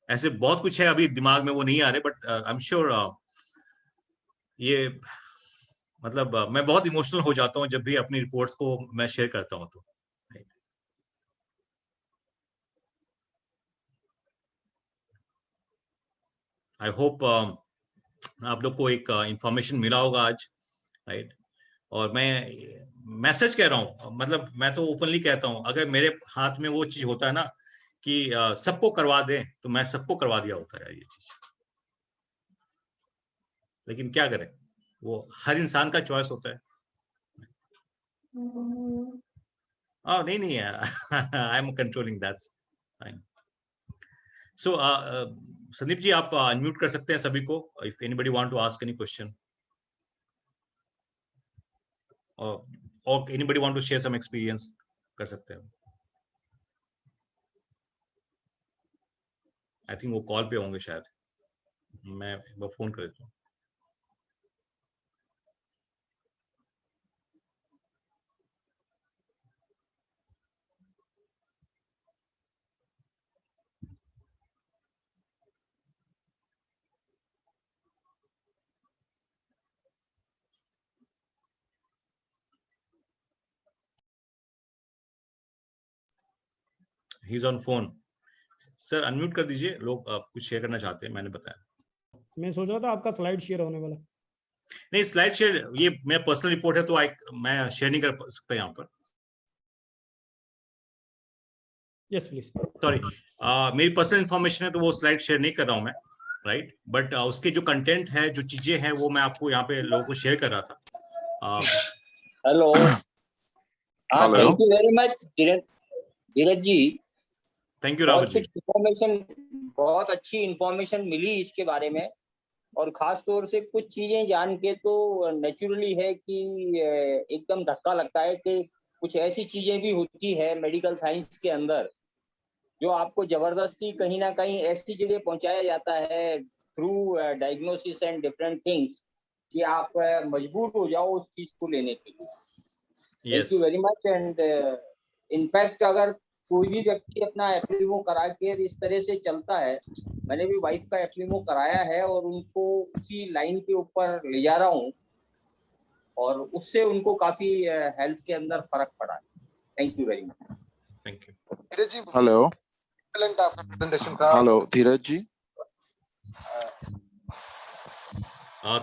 ऐसे बहुत कुछ है अभी दिमाग में, वो नहीं आ रहे, बट आई एम श्योर ये मतलब मैं बहुत इमोशनल हो जाता हूँ जब भी अपनी रिपोर्ट्स को मैं शेयर करता हूँ तो। आई होप आप लोग को एक इंफॉर्मेशन मिला होगा आज, राइट। और मैं सच कह रहा हूँ, मतलब मैं तो ओपनली कहता हूँ, अगर मेरे हाथ में वो चीज होता है ना कि सबको करवा दें, तो मैं सबको करवा दिया होता है ये चीज। लेकिन क्या करें, वो हर इंसान का चॉइस होता है। नहीं नहीं I am controlling that's fine. So Sandeep ji आप अनम्यूट कर सकते हैं सभी को, if anybody want to ask any question, और anybody want to share some experience, कर सकते हैं। आई थिंक वो कॉल पे होंगे शायद, मैं वो फोन कर देता हूँ। He is on phone. Sir unmute कर दीजिए, लोग कुछ शेयर करना चाहते हैं, मैंने बताया। मैं सोच रहा था आपका स्लाइड शेयर होने वाला। नहीं, स्लाइड शेयर ये मेरा पर्सनल रिपोर्ट है, तो मैं शेयर नहीं कर सकता यहाँ पर। Yes please. सॉरी, मेरी पर्सनल इंफॉर्मेशन है, तो वो स्लाइड शेयर नहीं कर रहा हूँ मैं, राइट। बट उसके जो कंटेंट है, जो चीजें हैं, वो मैं आपको यहाँ पे लोगों को शेयर कर रहा था। हेलो। हाँ, hello. Thank you very much Dheeraj ji. Thank you Rawat बहुत जी। कुछ इंफॉर्मेशन, बहुत अच्छी इंफॉर्मेशन मिली इसके बारे में, और खास तौर से कुछ चीजें जान के तो नेचुरली है कि एकदम धक्का लगता है कि कुछ ऐसी चीजें भी होती है मेडिकल साइंस के अंदर जो आपको जबरदस्ती कहीं ना कहीं ऐसी जगह पहुंचाया जाता है through diagnosis and different things कि आप मजबूर हो जाओ उस चीज को लेने के लिए। Thank you very much. And in fact अगर कोई भी व्यक्ति अपना एप्लीमो करा के इस तरह से चलता है, मैंने भी वाइफ का एप्लीमो कराया है और उनको उसी लाइन के ऊपर ले जा रहा हूँ, और उससे उनको काफी हेल्थ के अंदर फर्क पड़ा है। Thank you very much. Thank you. Dheeraj ji, hello. Excellent आपका प्रेजेंटेशन था। Hello Dheeraj ji.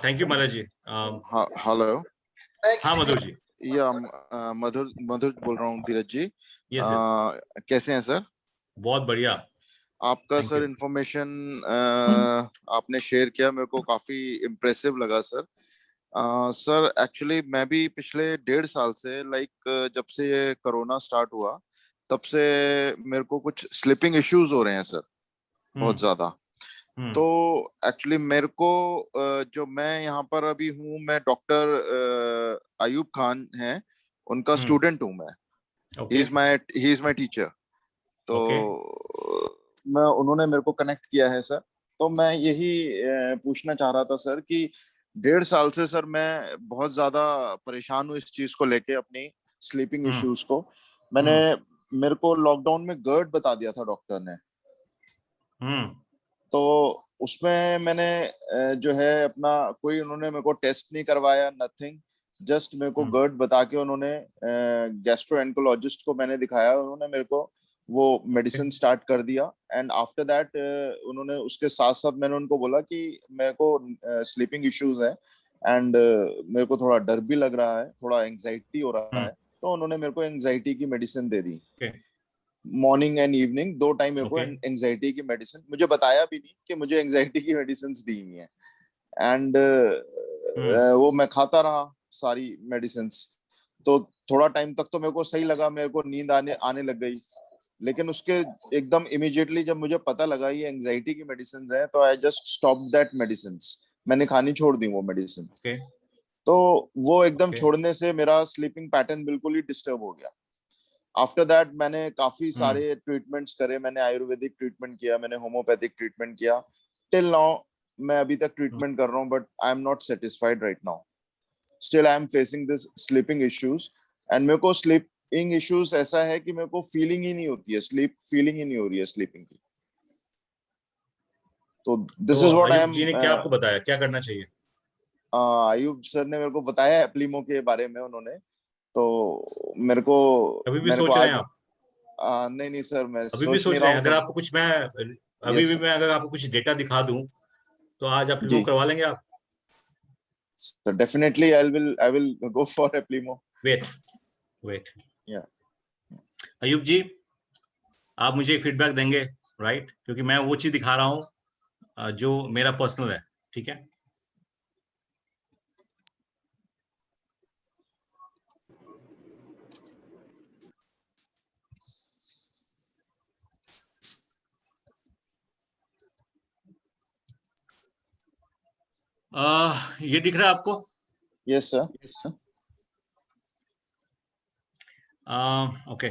Thank you Madhur ji. Hello. हाँ मधुर जी। या मधुर बोल रहा हूँ धीरज जी। Yes yes. कैसे हैं सर? बहुत बढ़िया। आपका Thank सर you. इंफॉर्मेशन आपने शेयर किया, मेरे को काफी इम्प्रेसिव लगा सर। सर एक्चुअली मैं भी पिछले 1.5 साल से जब से ये कोरोना स्टार्ट हुआ तब से मेरे को कुछ स्लीपिंग इश्यूज हो रहे हैं सर, बहुत ज्यादा। तो एक्चुअली मेरे को जो मैं यहाँ पर अभी हूँ, मैं डॉक्टर अयूब खान हैं, उनका स्टूडेंट हूँ मैं। He is my teacher. तो मैं उन्होंने मेरे को कनेक्ट किया है सर। तो मैं यही पूछना चाह रहा था सर कि 1.5 साल से सर मैं बहुत ज्यादा परेशान हूँ इस चीज को लेके, अपनी स्लीपिंग इश्यूज को। मेरे को लॉकडाउन में GERD बता दिया था डॉक्टर ने। तो उसमें मैंने जो है अपना कोई, उन्होंने मेरे को टेस्ट नहीं करवाया, नथिंग, जस्ट मेरे को GERD बता के उन्होंने गैस्ट्रोएंटरोलॉजिस्ट को मैंने दिखाया, उन्होंने मेरे को वो मेडिसिन स्टार्ट कर दिया। एंड आफ्टर दैट उन्होंने उसके साथ साथ मैंने उनको बोला कि मेरे को स्लीपिंग इश्यूज है एंड मेरे को थोड़ा डर भी लग रहा है, थोड़ा एंजाइटी हो रहा है। तो उन्होंने मेरे को एंजाइटी की medicine they the. Morning and evening 2 time मेरे को एंजाइटी की मेडिसिन, मुझे बताया भी नहीं कि मुझे एंजाइटी की मेडिसिन दी हुई है। एंड वो मैं खाता रहा सारी मेडिसिन। तो थोड़ा टाइम तक तो मेरे को सही लगा, मेरे को नींद आने लग गई। लेकिन उसके एकदम इमीडिएटली जब मुझे पता लगा ये एंजाइटी की मेडिसिन है, तो I just stop that medicine. मैंने खानी छोड़ दी वो मेडिसिन। तो वो एकदम छोड़ने से मेरा स्लीपिंग पैटर्न बिल्कुल ही डिस्टर्ब हो गया। आफ्टर दैट मैंने काफी सारे ट्रीटमेंट्स करे, मैंने आयुर्वेदिक ट्रीटमेंट किया, मैंने होम्योपैथिक ट्रीटमेंट किया। टिल नाउ मैं अभी तक ट्रीटमेंट कर रहा हूँ, but I am not satisfied right now. Still I am facing this sleeping issues. And मेरे को स्लीपिंग इश्यूज ऐसा है कि मेरे को फीलिंग ही नहीं होती है, फीलिंग ही नहीं हो रही है स्लीपिंग की। तो this is what I am. जी ने क्या आपको बताया क्या करना चाहिए? आयुब सर ने मेरे को बताया एप्लीमो के बारे में उन्होंने। तो मेरे को अभी भी सोच रहे हैं आप? नहीं सर, मैं अभी भी सोच रहे हैं? अगर आपको कुछ मैं अभी भी मैं अगर आपको कुछ डेटा दिखा दूं तो आज एप्लीमो करवा लेंगे आप? So definitely I will go for Eplimo. Wait. Yeah. Ayub जी, आप मुझे फीडबैक देंगे, राइट? क्योंकि मैं वो चीज दिखा रहा हूँ जो मेरा पर्सनल है, ठीक है? ये दिख रहा है आपको? Yes sir. ओके,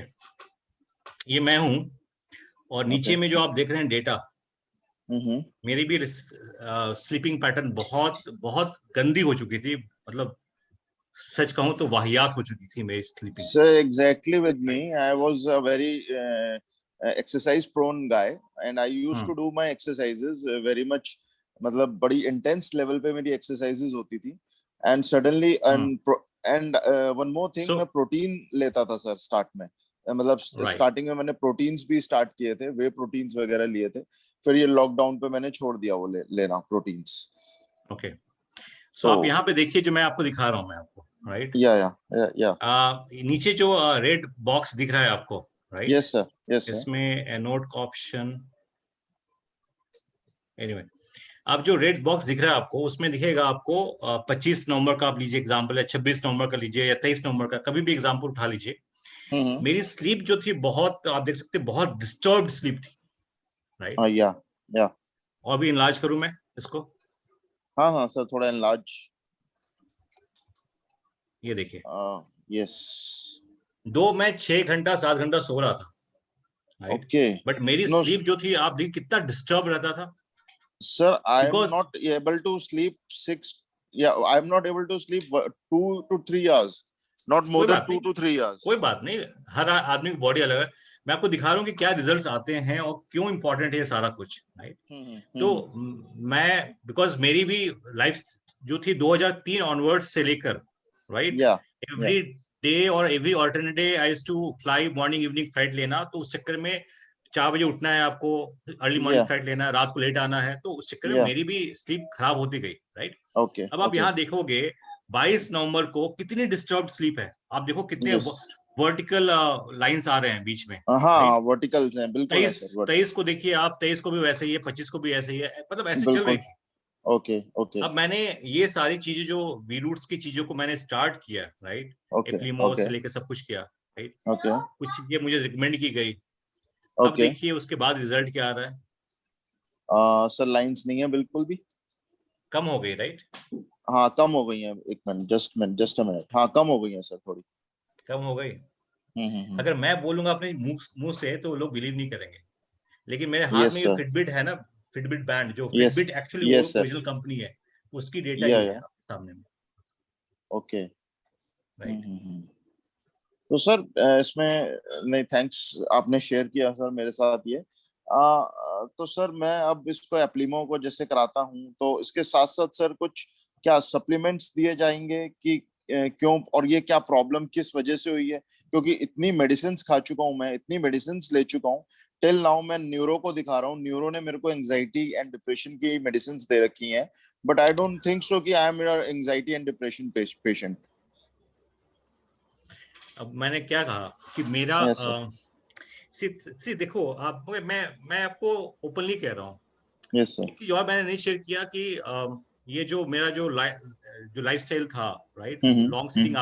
ये मैं हूं और नीचे में जो आप देख रहे हैं डेटा, मेरी भी स्लीपिंग पैटर्न बहुत बहुत गंदी हो चुकी थी। मतलब सच कहूं तो वाहियात हो चुकी थी मेरी sleeping. Sir exactly with me, I was a very exercise prone guy and I used to do my exercises very much, मतलब बड़ी इंटेंस लेवल पे मेरी एक्सरसाइजेस होती थी। And suddenly and one more thing, मैं प्रोटीन लेता था sir start में, मतलब Right. स्टार्टिंग में मैंने प्रोटीन्स भी स्टार्ट किए थे, वे प्रोटीन्स वगैरह लिए थे, फिर ये लॉकडाउन पे मैंने छोड़ दिया वो लेना प्रोटीन्स। ओके, सो आप यहाँ पे देखिए जो मैं आपको दिखा रहा हूँ, मैं आपको, राइट, या नीचे जो रेड बॉक्स दिख रहा है आपको, राइट, यस सर, इसमें नोट का ऑप्शन, एनीवे, आप जो रेड बॉक्स दिख रहा है आपको, उसमें दिखेगा आपको 25 नवंबर का आप लीजिए एग्जांपल, या 26 नवंबर का लीजिए, या 23 नवंबर का, कभी भी एग्जांपल उठा लीजिए। मेरी स्लीप जो थी बहुत, आप देख सकते हैं, बहुत डिस्टर्ब्ड स्लीप थी, राइट। या और भी इनलार्ज करूं मैं इसको? हाँ सर, थोड़ा एनलार्ज, ये देखिए, यस, मैं 6 घंटा 7 घंटा सो रहा था, राइट, ओके, बट मेरी नो स्लीप जो थी, आप देखिए कितना डिस्टर्ब रहता था। Sir, I am Because- not able to sleep 6. Yeah, I am not able to sleep 2 to 3 hours. Not more कोई than बात 2 नहीं, to 3 hours. कोई बात नहीं, हर आदमी की बॉडी अलग है। मैं आपको दिखा रहा हूँ कि क्या रिजल्ट्स आते हैं और क्यों इंपॉर्टेंट है ये सारा कुछ, राइट। तो मैं, बिकॉज मेरी भी लाइफ जो थी 2003 ऑनवर्ड से लेकर, राइट, एवरी डे और every alternate day I used to fly morning evening flight लेना, तो उस चक्कर में 4 बजे उठना है आपको, अर्ली मॉर्निंग फ्लाइट लेना है, रात को लेट आना है, तो उस चक्कर में मेरी भी स्लीप खराब होती गई, राइट। ओके, अब आप यहाँ देखोगे 22 नवंबर को कितनी डिस्टर्ब्ड स्लीप है, आप देखो कितने वर्टिकल लाइंस आ रहे हैं बीच में, हाँ, वर्टिकल्स हैं, बिल्कुल है सर। 23 को देखिए आप, 23 को भी वैसे ही है, 25 को भी ऐसे ही है, मतलब ऐसे चल रही थी। ओके। अब मैंने ये सारी चीजें जो वी रूट्स की चीजों को मैंने स्टार्ट किया, राइट, एप्लीमो से लेकर सब कुछ किया, राइट, कुछ चीजें मुझे रिकमेंड की गई। अब देखिए उसके बाद रिजल्ट क्या आ रहा है। सर लाइंस नहीं है बिल्कुल भी, कम हो गई, राइट, हाँ कम हो गई है, एक मिनट, जस्ट अ मिनट, हाँ कम हो गई है सर, थोड़ी कम हो गई। अगर मैं बोलूंगा अपने मुंह से तो लोग बिलीव नहीं करेंगे, लेकिन मेरे हाथ में ये फिटबिट है ना, फिटबिट बैंड, जो फिटबिट एक्चुअली ओरिजिनल कंपनी है, उसकी डेटा ये है सामने में। Okay, right. तो सर इसमें नहीं, थैंक्स आपने शेयर किया सर मेरे साथ ये। तो सर मैं अब इसको एप्लीमो को जैसे कराता हूँ, तो इसके साथ साथ सर कुछ क्या सप्लीमेंट्स दिए जाएंगे कि क्यों, और ये क्या प्रॉब्लम किस वजह से हुई है? क्योंकि इतनी मेडिसिन खा चुका हूँ मैं, इतनी मेडिसिन ले चुका हूँ, टिल नाउ मैं न्यूरो को दिखा रहा हूँ, न्यूरो ने मेरे को एंजाइटी एंड डिप्रेशन की मेडिसिन दे रखी हैं, but I don't think so कि I am anxiety and depression patient. अब मैंने क्या कहा कि मेरा सी देखो आप, मैं आपको ओपनली कह रहा हूँ, यस सर, एक चीज और मैंने नहीं शेयर किया कि ये जो मेरा जो लाइफस्टाइल था, राइट, लॉन्ग सिटिंग